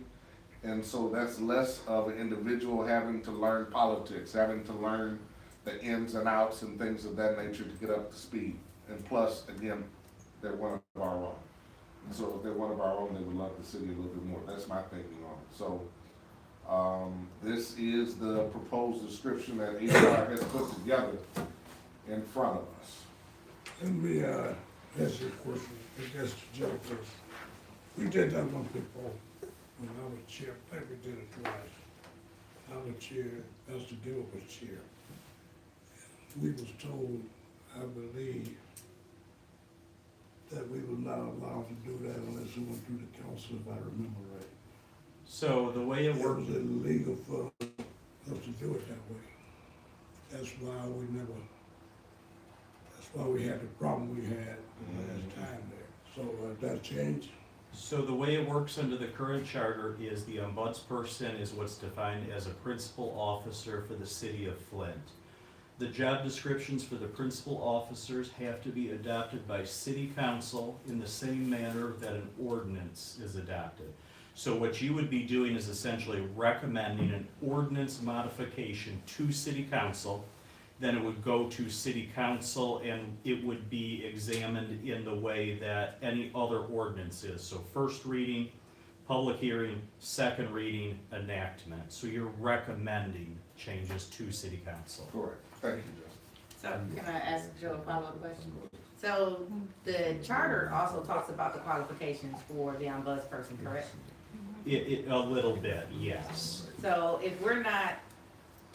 And so that's less of an individual having to learn politics, having to learn the ins and outs and things of that nature to get up to speed. And plus, again, they're one of our own. And so if they're one of our own, they would love the city a little bit more. That's my thinking on it. So this is the proposed description that HR has put together in front of us. Let me ask you a question, I guess to Joe first. We did that one before, when I was chair, I think we did it twice. I was chair, Mr. Gill was chair. We was told, I believe, that we were not allowed to do that unless it went through the council, if I remember right. So the way it It works, was illegal for us to do it that way. That's why we had the problem we had the last time there. So that changed? so the way it works under the current charter is the ombudsperson is what's defined as a principal officer for the city of Flint. The job descriptions for the principal officers have to be adopted by city council in the same manner that an ordinance is adopted. So what you would be doing is essentially recommending an ordinance modification to city council. Then it would go to city council and it would be examined in the way that any other ordinance is. So first reading, public hearing, second reading, enactment. So you're recommending changes to city council. Correct. Thank you, Justin. So can I ask Joe a follow-up question? So the charter also talks about the qualifications for the ombudsperson, correct? A little bit, yes. So if we're not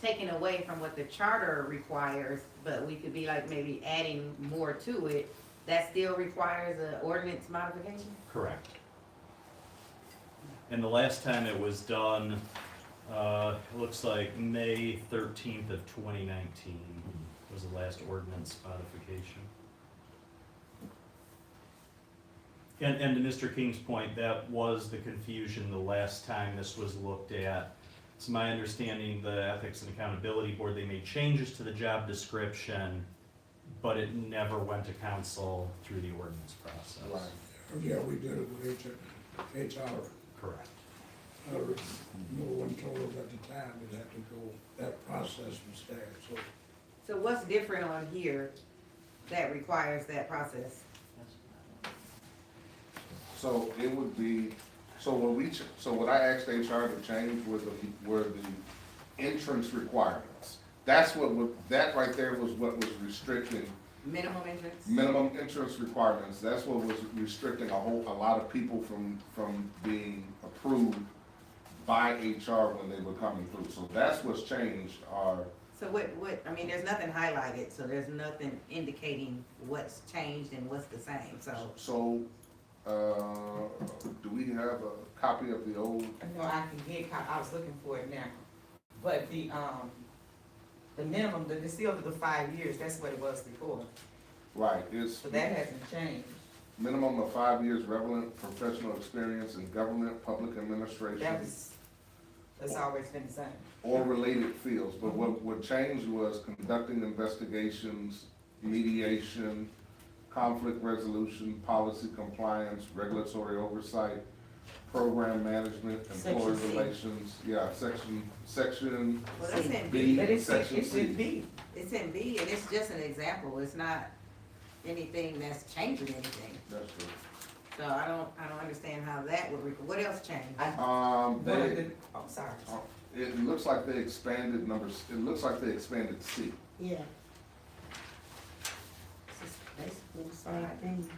taking away from what the charter requires, but we could be like maybe adding more to it, that still requires an ordinance modification? Correct. And the last time it was done, it looks like May 13th of 2019 was the last ordinance modification. And to Mr. King's point, that was the confusion the last time this was looked at. It's my understanding the Ethics and Accountability Board, they made changes to the job description, but it never went to council through the ordinance process. Right. Yeah, we did it with HR. Correct. No one told us at the time it had to go, that process was there, so. So what's different on here that requires that process? So it would be, so what I asked HR to change were the entrance requirements. That right there was what was restricting. Minimum entrance? Minimum entrance requirements, that's what was restricting a lot of people from being approved by HR when they were coming through. So that's what's changed So what, I mean, there's nothing highlighted, so there's nothing indicating what's changed and what's the same, so. So, do we have a copy of the old? No, I can get, I was looking for it now. But the minimum, it's still the 5 years, that's what it was before. Right, it's So that hasn't changed. minimum of 5 years relevant professional experience in government, public administration, That's always been the same. or related fields. But what changed was conducting investigations mediation, conflict resolution, policy compliance, regulatory oversight, program management, employee Section C. relations, yeah, section Well, that's in B, B, But it's, section it's in C. B. it's in B, and it's just an example, it's not anything that's changing anything. That's true. So I don't understand how that would, what else changed? One of They, the, oh, sorry. it looks like they expanded it looks like they expanded C. Yeah. It's just basically the same thing.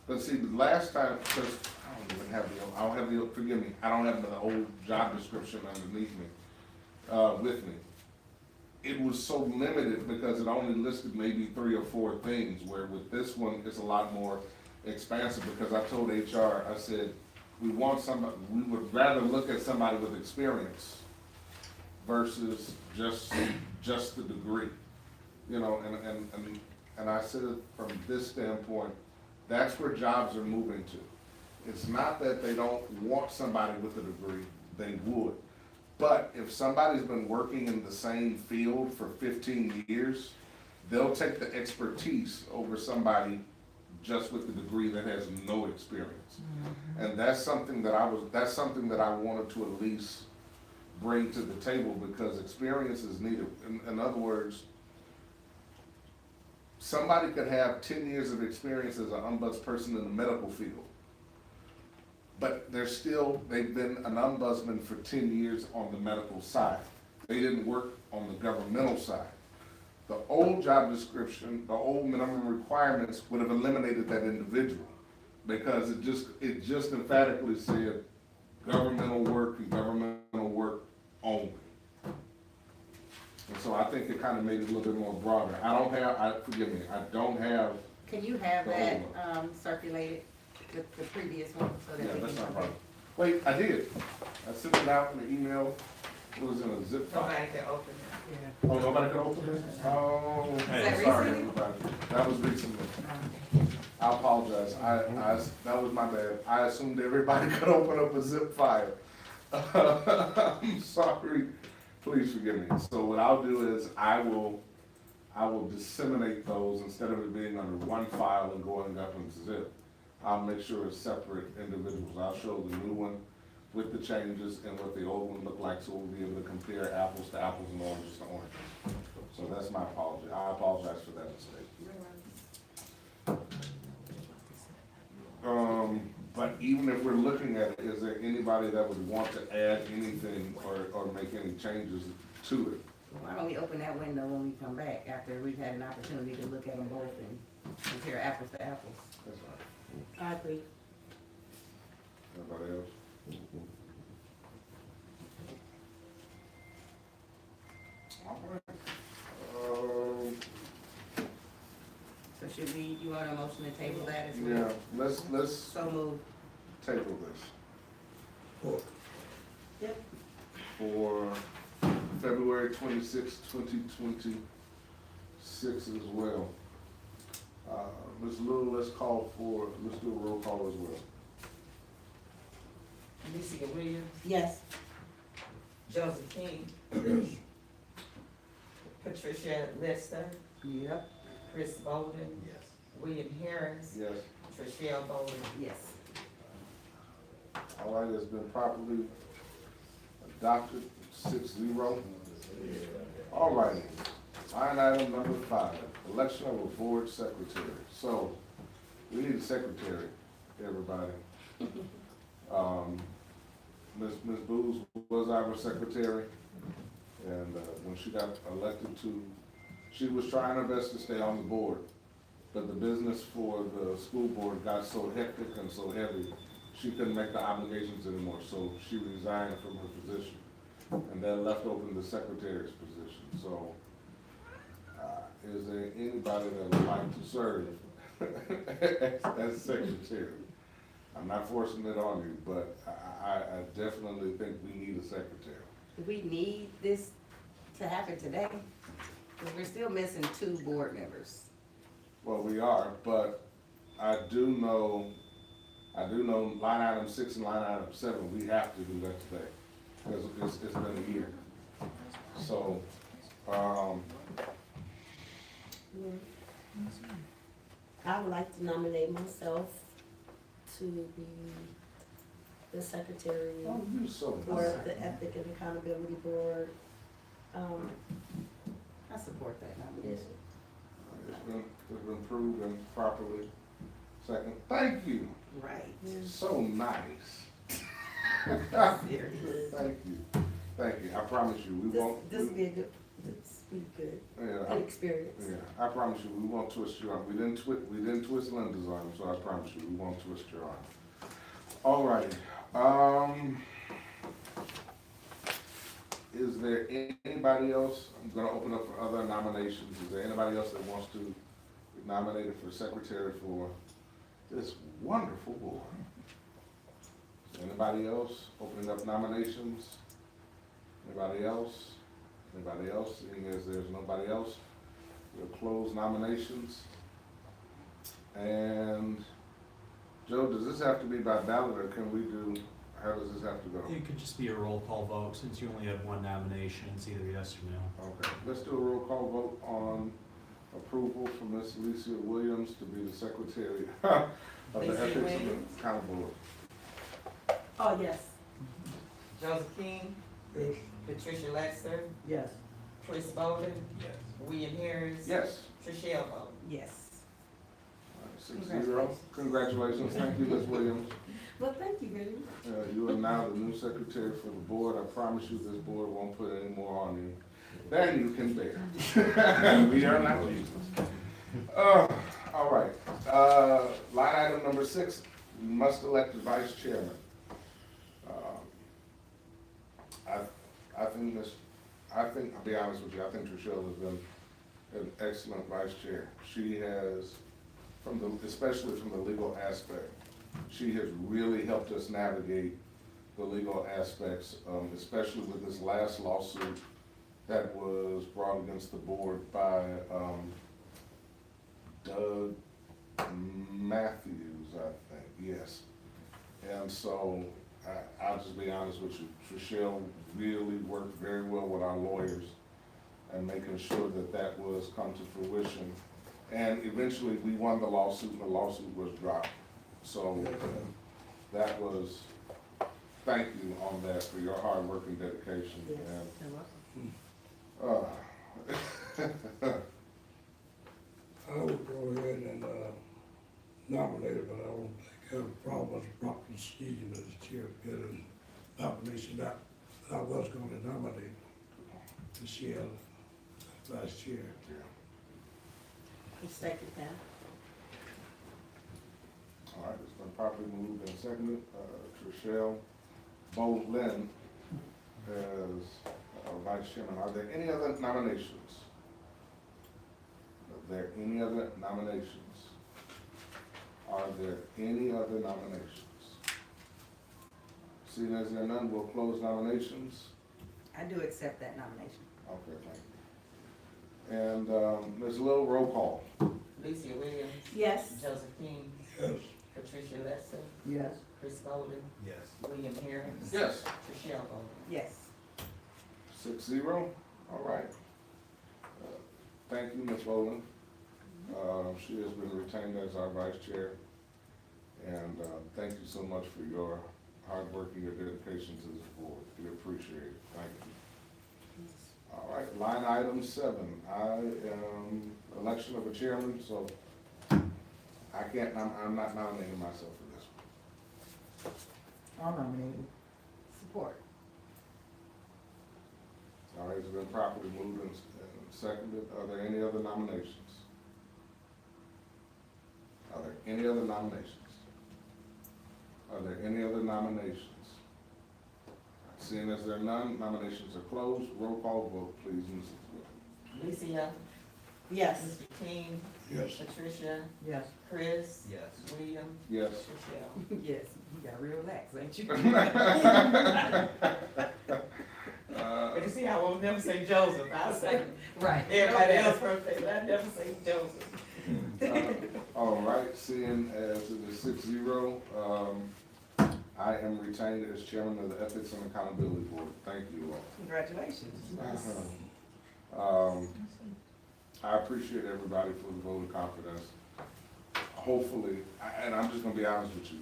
But see, the last time, because I don't have the, forgive me, I don't have the old job description underneath me, with me. It was so limited because it only listed maybe 3 or 4 things, where with this one, it's a lot more expansive, because I told HR, I said, we would rather look at somebody with experience versus just the degree. You know, and I said it from this standpoint, that's where jobs are moving to. It's not that they don't want somebody with a degree, they would. But if somebody's been working in the same field for 15 years, they'll take the expertise over somebody just with the degree that has no experience. And that's something that I wanted to at least bring to the table, because experience is needed. In other words, somebody could have 10 years of experience as an ombudsperson in the medical field, but they've been an ombudsman for 10 years on the medical side. They didn't work on the governmental side. The old job description, the old minimum requirements would have eliminated that individual, because it just emphatically said governmental work and governmental work only. And so I think it kind of made it a little bit more broader. Forgive me, I don't have. Can you have The that, old circulated, the previous one, so that Yeah, we that's can? not a problem. Wait, I did. I sent it out in the email. It was in a zip file. Nobody can open it. Oh, nobody could open it? Oh, that sorry, recent? everybody. That was recently. I apologize. That was my bad. I assumed everybody could open up a zip file. I'm sorry. Please forgive me. So what I'll do is I will disseminate those instead of it being under one file and going up in zip. I'll make sure it's separate individuals. I'll show the new one with the changes and what the old one looked like, so we'll be able to compare apples to apples and oranges to oranges. So that's my apology. I apologize for that mistake. But even if we're looking at it, is there anybody that would want to add anything or make any changes to it? Why don't we open that window when we come back, after we've had an opportunity to look at them both and compare apples to apples? That's all right. I agree. Everybody else? All right. So should we, you want a motion to table that as well? Yeah, let's So moved. table this Or Yep. for February 26, 2026 as well. Ms. Lou, let's do a roll call as well. Alicia Williams, Yes. Joseph King, Patricia Lester, Yep. Chris Bolden, Yes. William Harris, Yes. Trishelle Bolden. Yes. All right, it's been properly adopted, 6-0. All righty, line item number 5, election of a board secretary. So, we need a secretary, everybody. Ms. Booz was our secretary, and when she got elected she was trying her best to stay on the board, but the business for the school board got so hectic and so heavy, she couldn't make the obligations anymore, so she resigned from her position, and that left open the secretary's position. So, is there anybody that would like to serve as secretary? I'm not forcing it on you, but I definitely think we need a secretary. Do we need this to happen today? Because we're still missing 2 board members. Well, we are, but I do know line item 6 and line item 7, we have to do that today, because it's been a year. So, I would like to nominate myself to be the secretary Oh, you're so for nice. the Ethic and Accountability Board. I support that nomination. It's been proven properly. Second, thank you. Right. So nice. Serious. Thank you. Thank you. I promise you, we won't. This be a good, this be good, Yeah, good experience. yeah, I promise you, we won't twist your arm. We didn't twist Linda's arm, so I promise you, we won't twist your arm. All righty. Is there anybody else? I'm gonna open up for other nominations. Is there anybody else that wants to be nominated for secretary for this wonderful board? Is there anybody else opening up nominations? Anybody else? Anybody else? Seeing as there's nobody else, we'll close nominations. And Joe, does this have to be by ballot, or can we do, how does this have to go? It could just be a roll call vote, since you only have one nomination, it's either yes or no. Okay, let's do a roll call vote on approval for Ms. Alicia Williams to be the secretary of the Alicia Ethics and Williams? Accountability. Oh, yes. Joseph King, Yes. Patricia Lexer, Yes. Chris Bolden, Yes. William Harris. Yes. Trishelle Bolden. Yes. 6-0. Congratulations. Thank you, Ms. Williams. Well, thank you very much. You are now the new secretary for the board. I promise you, this board won't put any more on you than you can bear. We are not Jesus. All right. Line item number 6, we must elect a vice chairman. I think, I'll be honest with you, I think Trishelle has been an excellent vice chair. She has, especially from the legal aspect, she has really helped us navigate the legal aspects, especially with this last lawsuit that was brought against the board by Doug Matthews, I think, yes. And so, I'll just be honest with you, Trishelle really worked very well with our lawyers and making sure that that was come to fruition. And eventually, we won the lawsuit, and the lawsuit was dropped. So, that was, thank you on that for your hard work and dedication. Yes, And, you're welcome. I would go ahead and nominate her, but I don't think I have a problem with the proper procedure as chair of getting nomination. That I was gonna nominate Michelle as vice chair. I second that. All right, it's been properly moved and seconded. Trishelle Bolden as vice chairman. Are there any other nominations? Are there any other nominations? Are there any other nominations? Seeing as there are none, we'll close nominations. I do accept that nomination. Okay, thank you. And Ms. Little, roll call. Alicia Williams, Yes. Joseph King, Yes. Patricia Lexer, Yes. Chris Bolden, Yes. William Harris. Yes. Trishelle Bolden. Yes. 6-0, all right. Thank you, Ms. Bolden. She has been retained as our vice chair. And thank you so much for your hard work and your dedication to this board. We appreciate it. Thank you. All right, line item 7. I am election of a chairman, so I can't, I'm not nominating myself for this one. I'll nominate you. Support. All right, it's been properly moved and seconded. Are there any other nominations? Are there any other nominations? Are there any other nominations? Seeing as there are none, nominations are closed. Roll call vote, please, Mrs. Wood. Alicia, Yes. Mr. King, Yes. Patricia, Yes. Chris, Yes. William, Yes. Trishelle. Yes, you got real relaxed, ain't you? But you see, I won't never say Joseph, I'll say Right. everybody else birthday, but I never say Joseph. All right, seeing as it is 6-0, I am retained as chairman of the Ethics and Accountability Board. Thank you all. Congratulations. I appreciate everybody for the vote of confidence. Hopefully, and I'm just gonna be honest with you.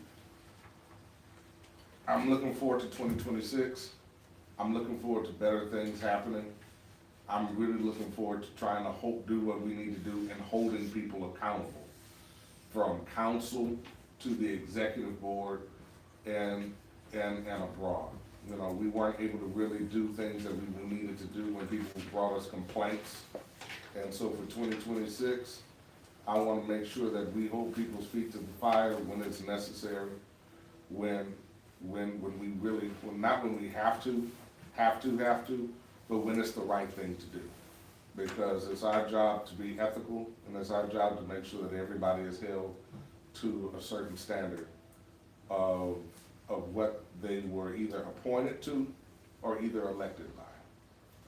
I'm looking forward to 2026. I'm looking forward to better things happening. I'm really looking forward to trying to do what we need to do and holding people accountable. From council to the executive board and abroad. You know, we weren't able to really do things that we needed to do when people brought us complaints. And so for 2026, I want to make sure that we hold people's feet to the fire when it's necessary, when we really, well, not when we have to, but when it's the right thing to do. Because it's our job to be ethical, and it's our job to make sure that everybody is held to a certain standard of what they were either appointed to or either elected by.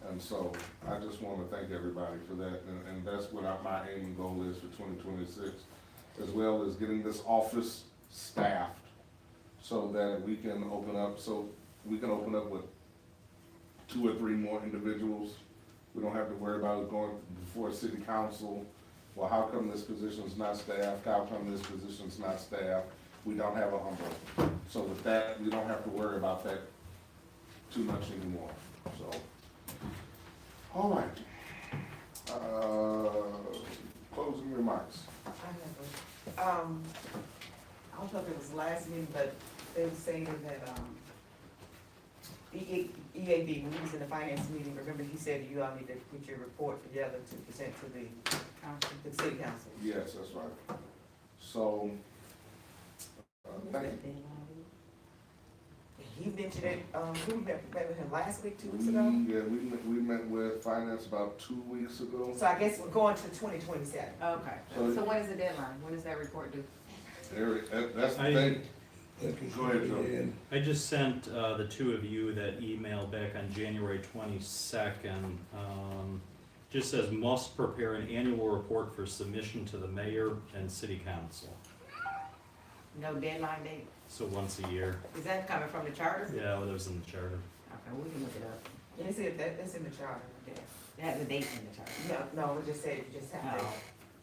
And so I just want to thank everybody for that, and that's what my aim and goal is for 2026, as well as getting this office staffed so that we can open up with 2 or 3 more individuals. We don't have to worry about going before city council. Well, how come this position's not staffed? How come this position's not staffed? We don't have a umbrella. So with that, we don't have to worry about that too much anymore, so. All right. Closing remarks. I don't know if it was last meeting, but they were saying that, EAB, when he was in the finance meeting, remember he said you all need to put your report together to present to the city council. Yes, that's right. So, thank you. He mentioned it, we met with him last week, 2 weeks ago. Yeah, we met with finance about 2 weeks ago. So I guess we're going to 2027. Okay, so when is the deadline? When is that report due? That's the thing. Go ahead, Joe. I just sent the 2 of you that email back on January 22nd. Just says must prepare an annual report for submission to the mayor and city council. No deadline date? So once a year. Is that coming from the charter? Yeah, well, that was in the charter. Okay, we can look it up. Let me see if that's in the charter. Yeah. It has a date in the charter. No, it just said you just have to. Oh,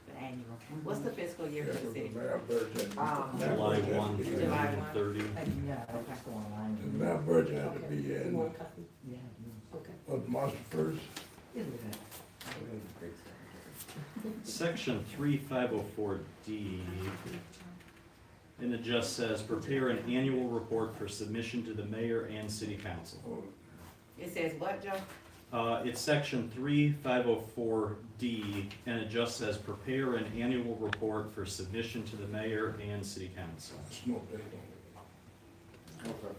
the annual. What's the fiscal year for the city? July 1 through July 1. 30. Yeah, that's going on. The map budget had to be You in, want a copy? Yeah. Okay. March 1st. Section 3504D, and it just says prepare an annual report for submission to the mayor and city council. It says what, Joe? It's section 3504D, and it just says prepare an annual report for submission to the mayor and city council. There's no date on Okay.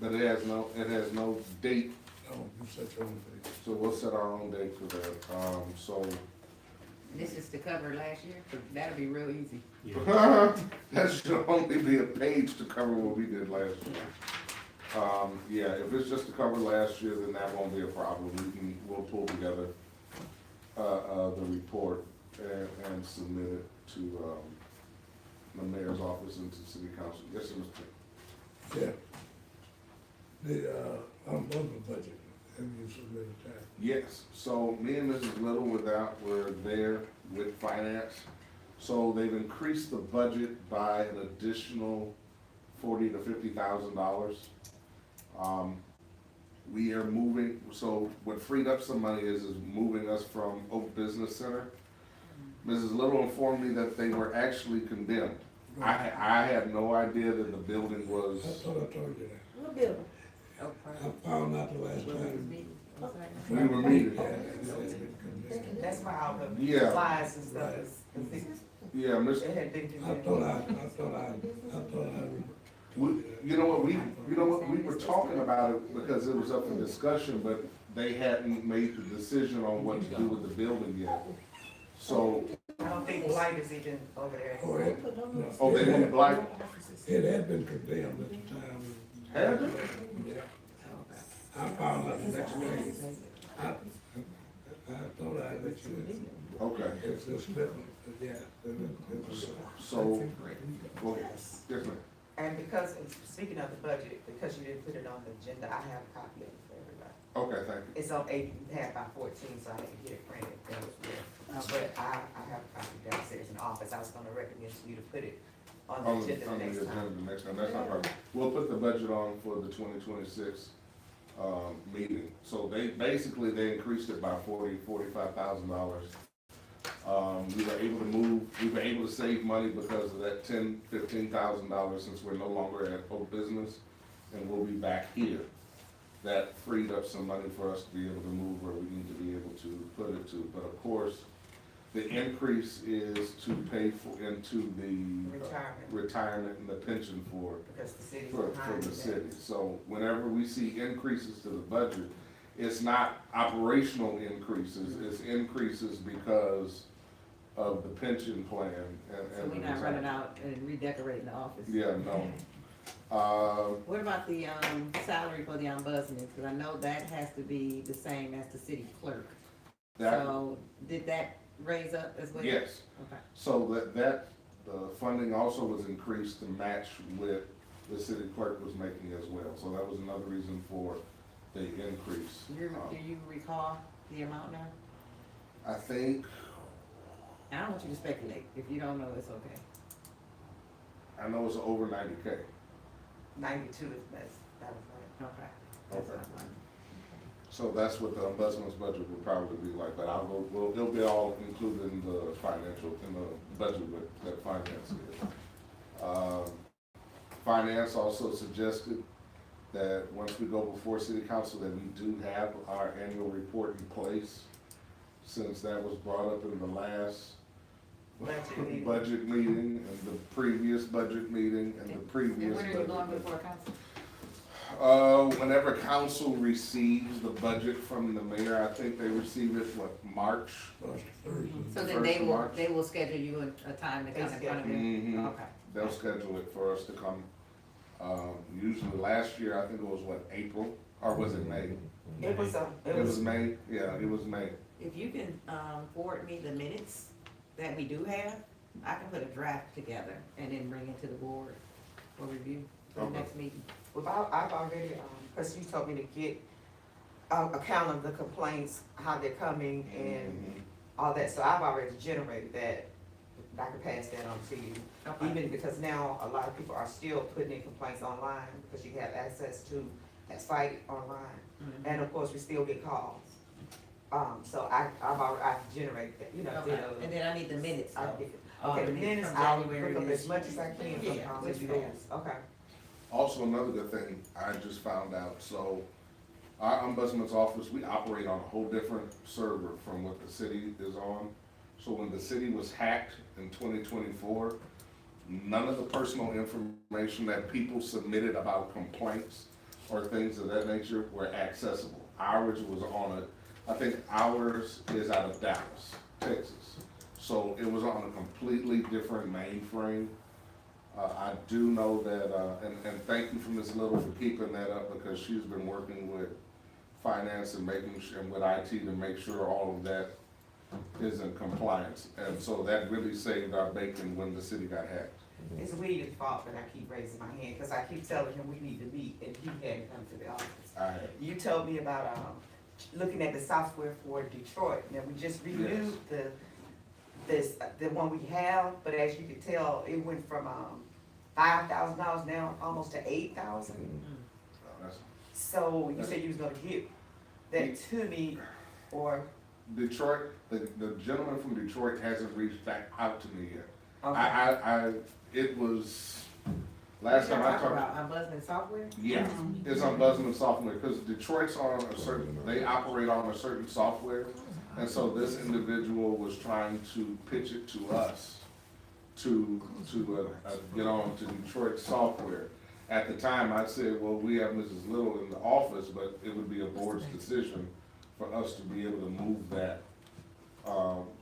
But it has no date, it. No, you set your own date. so we'll set our own date for that. So This is to cover last year? That'll be real easy. Yeah. that should only be a page to cover what we did last year. Yeah, if it's just to cover last year, then that won't be a problem. We'll pull together, the report and submit it to, the mayor's office and to city council. Yes, sir, Mr. Chair. Yeah. The, unbundled budget, have you submitted that? Yes, so me and Mrs. Little were there with finance. So they've increased the budget by an additional $40,000 to $50,000. We are moving, so what freed up some money is moving us from Oak Business Center. Mrs. Little informed me that they were actually condemned. I had no idea that the building was, I thought I told you that. What building? I found out the last time. we were meeting. That's why all the Yeah. flies and stuff is, Yeah, Mr. it had been I condemned. thought You know what, we were talking about it because it was up for discussion, but they hadn't made the decision on what to do with the building yet. So, I don't think Blight is even over there. Oh, oh, they didn't like, it had been condemned at the time. had it? Yeah. I found out the next day. I thought I let you in. Okay, It's a split, yeah. so, go ahead. Yes, ma'am. And because, speaking of the budget, because you didn't put it on the agenda, I have a copy of it for everybody. Okay, thank you. It's on 8, you had by 14, so I didn't get it printed. That was good. But I have a copy downstairs in the office, I was gonna recommend to you to put it on the On agenda the the next agenda time. next time, that's not a problem. We'll put the budget on for the 2026 meeting. So they increased it by $45,000. We were able to save money because of that $15,000 since we're no longer at Hope Business and we'll be back here. That freed up some money for us to be able to move where we need to be able to put it to. But of course, the increase is to pay into the retirement and the pension for Because the city's for behind the that. city. So whenever we see increases to the budget, it's not operational increases, it's increases because of the pension plan and. So we're not running out and redecorating the office. Yeah, no. What about the, salary for the ombudsman? Cause I know that has to be the same as the city clerk. That, So, did that raise up as well? yes, Okay. so the funding also was increased to match with the city clerk was making as well. So that was another reason for the increase. Do you recall the amount now? I think, I don't want you to speculate. If you don't know, it's okay. I know it's over 90K. 92 is best, that was right. Okay. That's Okay. not fine. So that's what the ombudsman's budget would probably be like, but it'll be all included in the budget with that finance is. Finance also suggested that once we go before city council, that we do have our annual report in place, since that was brought up in the last budget meeting, and the previous budget meeting, and the previous And when are you budget going meeting. before council? Whenever council receives the budget from the mayor, I think they receive it, March? Last Thursday. So then First of March. they will schedule you a time to come in front of them? Mhm. Okay. They'll schedule it for us to come. Usually last year, I think it was April, or was it May? It was, It was May, yeah, it was May. If you can, forward me the minutes that we do have, I can put a draft together and then bring it to the board for review for the Okay. next meeting. well, I've already, because you told me to get a count of the complaints, how they're coming and all that, so I've already generated that. I can pass that on to you. Okay. Even because now a lot of people are still putting in complaints online because you have access to that site online. Mhm. And of course, we still get calls. So I've generated that, you know, Okay. And then I need the minutes, I though. get- Oh, okay, the from minutes, January I'll look up this as much as I can Yeah, from, just you fast. okay. Also, another good thing I just found out, so our ombudsman's office, we operate on a whole different server from what the city is on. So when the city was hacked in 2024, none of the personal information that people submitted about complaints or things of that nature were accessible. Ours was on I think ours is out of Dallas, Texas. So it was on a completely different mainframe. I do know that, and thank you for Ms. Little for keeping that up, because she's been working with finance and and with IT to make sure all of that is in compliance. And so that really saved our bacon when the city got hacked. It's William's fault that I keep raising my hand, because I keep telling him we need to meet, and he hadn't come to the office. You told me about, looking at the software for Detroit. Now, we just renewed the one we have, but as you can tell, it went from, $5,000 now almost to $8,000. So you said you was gonna get that to me, or, Detroit, the gentleman from Detroit hasn't reached back out to me yet. okay. It was, last time I talked. About ombudsman software? Yeah, it's ombudsman software, because Detroit's on a certain, they operate on a certain software. And so this individual was trying to pitch it to us to get on to Detroit software. At the time, I said, well, we have Mrs. Little in the office, but it would be a board's decision for us to be able to move that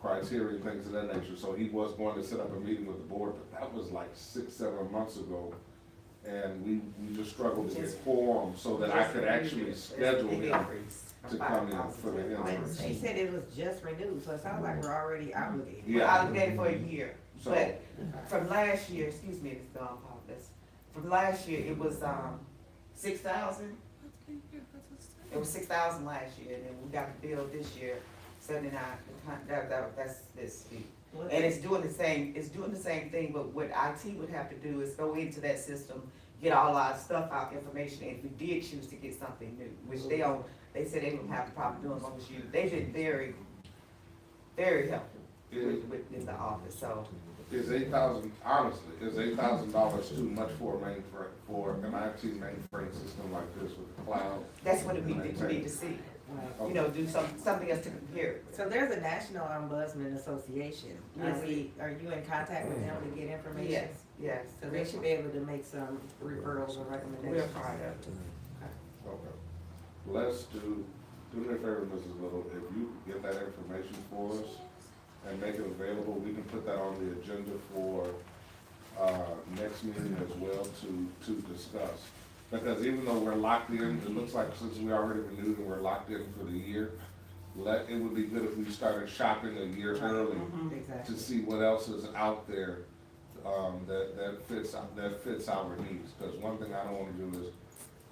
criteria and things of that nature. So he was going to set up a meeting with the board, but that was like 6-7 months ago. And we just struggled to get quorum so that I could actually schedule him to come in for the And she interview. said it was just renewed, so it sounds like we're already obligated. We're Yeah, obligated for a year, so, but from last year, excuse me, Mr. Paulus, from last year, it was, 6,000. It was 6,000 last year, and then we got the bill this year, that's this week. And it's doing the same thing, but what IT would have to do is go into that system, get all our stuff out, information, and if we did choose to get something new, which they said they wouldn't have a problem doing as long as they've been very, very helpful in the office, so. Is honestly, is $8,000 too much for an IT mainframe system like this with the cloud? That's what we need to see, you know, do something else to compare it with. So there's a National Ombudsman Association. Yes. Are you in contact with them to get information? Yes. So they should be able to make some referrals or recommendations. We'll find out. Okay. Let's do me a favor, Mrs. Little, if you get that information for us and make it available, we can put that on the agenda for, next meeting as well to discuss. Because even though we're locked in, it looks like since we already renewed and we're locked in for the year, it would be good if we started shopping a year early Exactly. to see what else is out there, that fits our needs. Because one thing I don't wanna do is,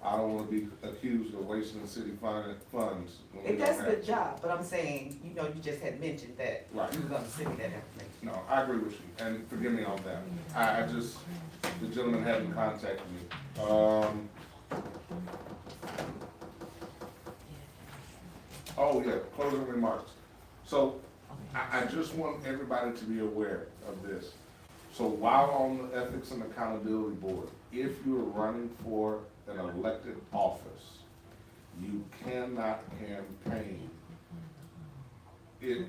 I don't wanna be accused of wasting city funds. when we It does don't a have- good job, but I'm saying, you know, you just had mentioned that Right. you were gonna send me that information. No, I agree with you, and forgive me on that. I just, the gentleman hadn't contacted me. Oh, yeah, closing remarks. So, I just want everybody to be aware of this. So while on the Ethics and Accountability Board, if you're running for an elected office, you cannot campaign. You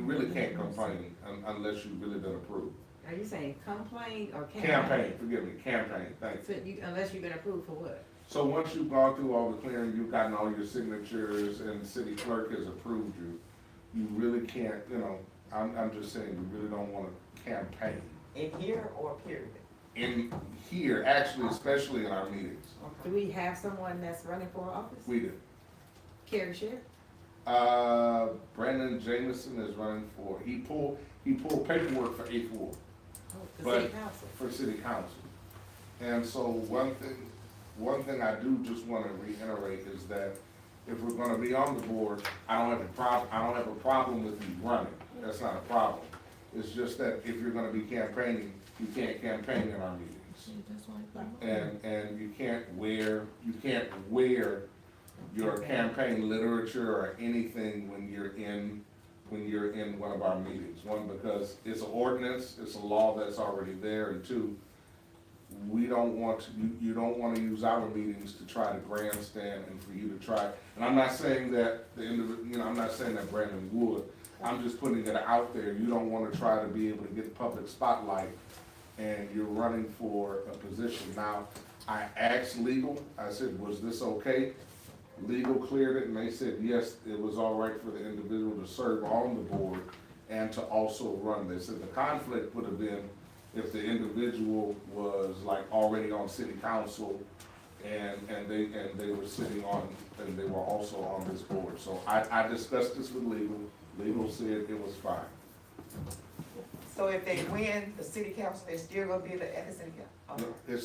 really can't complain unless you've really been approved. Are you saying complain or Campaign, forgive me, campaign, thank you. So unless you've been approved for what? So once you've gone through all the clearing, you've gotten all your signatures and the city clerk has approved you, you really can't, you know, I'm just saying, you really don't wanna campaign. In here or period? In here, actually, especially in our meetings, Do we have someone that's running for office? we do. Care to share? Brandon Jameson is running for, he pulled paperwork for 8th Ward. The But- city council. For city council. And so one thing I do just wanna reiterate is that if we're gonna be on the board, I don't have a problem with you running, that's not a problem. It's just that if you're gonna be campaigning, you can't campaign in our meetings. And you can't wear your campaign literature or anything when you're in one of our meetings. One, because it's an ordinance, it's a law that's already there, and two, you don't want to use our meetings to try to grandstand and for you to try, and I'm not saying that I'm not saying that Brandon would, I'm just putting it out there, you don't want to try to be able to get the public spotlight and you're running for a position. Now, I asked legal, I said, was this okay? Legal cleared it and they said, yes, it was all right for the individual to serve on the board and to also run. They said the conflict would have been if the individual was like already on city council and they were sitting on, and they were also on this board. So I discussed this with legal. Legal said it was fine. So if they win the city council, they're still gonna be at the city council? And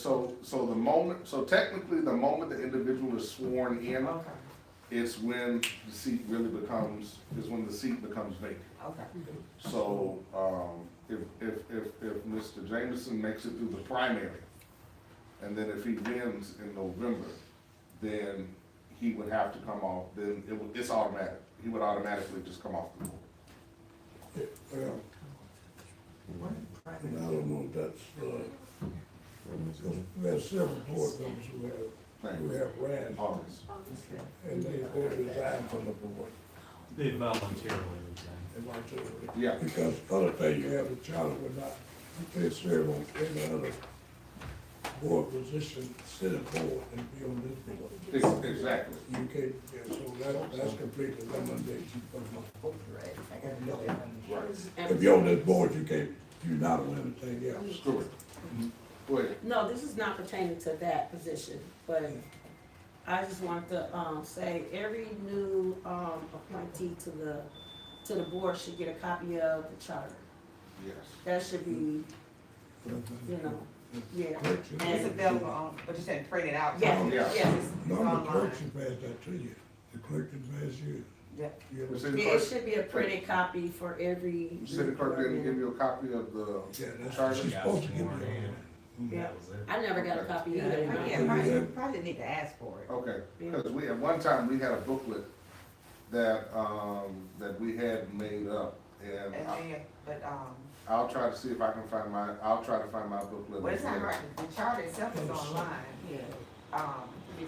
so technically, the moment the individual is sworn in, Okay, it's when the seat really becomes vacant. okay. So, if Mr. Jameson makes it through the primary, and then if he wins in November, then he would have to come off, then it's automatic. He would automatically just come off the board. Well, and I don't know if that's, we have several board members who have ran, August. and they resigned from the board. They voluntarily resigned. They want to- Yeah. Because other thing, you have the charter would not, you can't serve on any other board position, city board, and be on this board. Exactly. You can't, yeah, so that's completely eliminated from the board. If you're on this board, you're not on anything else. Screw it. Go ahead. No, this is not pertaining to that position, but I just want to, say every new, appointee to the board should get a copy of the charter. Yes. That should be, you know, yeah. It's available on, but you said print it out? Yeah, Yeah. Yes, it's No, the online. clerk should pass that to you. The clerk can pass you. You The know, city Yeah, clerk- it should be a printed copy for every. The city clerk didn't give you a copy of the Yeah, that's what charter? she's supposed to give you. Yeah, I never got a copy Yeah, either. probably need to ask for it. Okay, Yeah. because we, at one time, we had a booklet that, that we had made up, and And then, but, I'll try to see if I can find I'll try to find my booklet. well, it's not hard, the charter itself is online.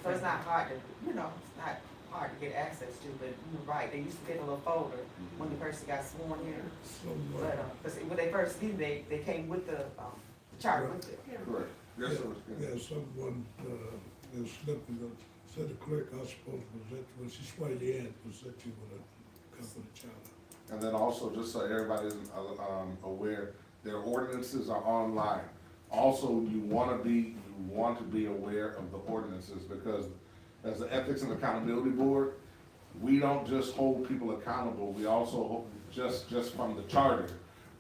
So it's not hard to, it's not hard to get access to, but you're right, they used to get a little folder when the person got sworn in. Somewhere. But, see, when they first did, they came with the charter with it. Correct. Yes, sir. Yeah, someone, was slipping, the city clerk, I suppose, was that, when she swear you in, was that you with a company charter. And then also, just so everybody's, aware, their ordinances are online. Also, you want to be aware of the ordinances, because as the Ethics and Accountability Board, we don't just hold people accountable, we also, just from the charter,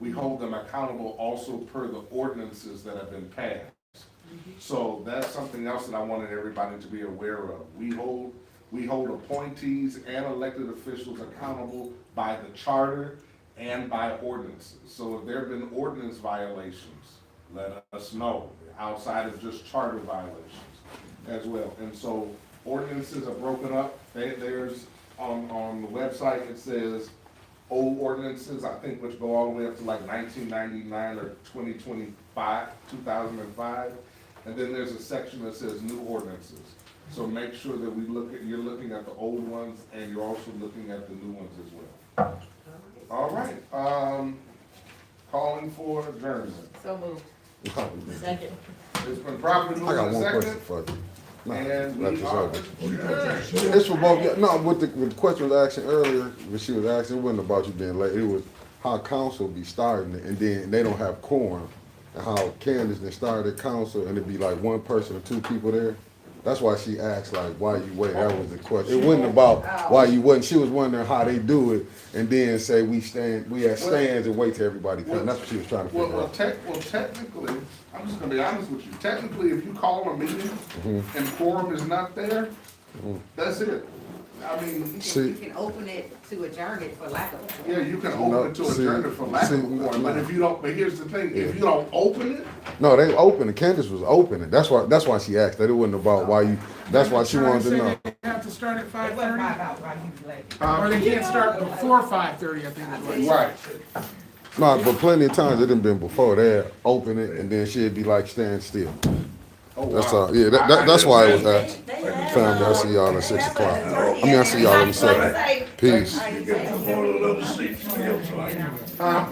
we hold them accountable also per the ordinances that have been passed. So that's something else that I wanted everybody to be aware of. We hold appointees and elected officials accountable by the charter and by ordinances. So if there have been ordinance violations, let us know, outside of just charter violations as well. And so ordinances are broken up. There's, on the website, it says old ordinances, I think, which go all the way up to like 1999 or 2005. And then there's a section that says new ordinances. So make sure that you're looking at the old ones, and you're also looking at the new ones as well. All right, calling for adjournment. So moved. Second. It's been properly I got moved one and question seconded, for you. No, and that's we just are over. adjourned. It's for both, yeah, no, with the question was asking earlier, when she was asking, it wasn't about you being late, it was how council be starting it, and then they don't have quorum, and how Candace they started council, and it'd be like one person or two people there. That's why she asked, like, why you wait, that was the question. It wasn't about why you wasn't, she was wondering how they do it, and then say we have stands and wait till everybody comes, that's what she was trying to figure out. Technically, I'm just gonna be honest with you, technically, if you call a meeting and quorum is not there, that's it. I mean, You can open it to adjourn it for lack of. yeah, you can open it to adjourn it for lack of a quorum, but if you don't, but here's the thing, if you don't open it, No, they opened it, Candace was opening, that's why she asked, that it wasn't about why you, that's why she wanted to know. They have to start at It wasn't 5:30, 5 hours, right, you was late. or they can't start before 5:30, I think is what it right. No, but plenty of times it done been before, they'd open it, and then she'd be like, stand still. Oh, That's wow. all, yeah, that's why it was asked. They have, Family, I see y'all at 6 o'clock. I mean, I see y'all in a second. Peace. You get the whole little seat for you, so I can.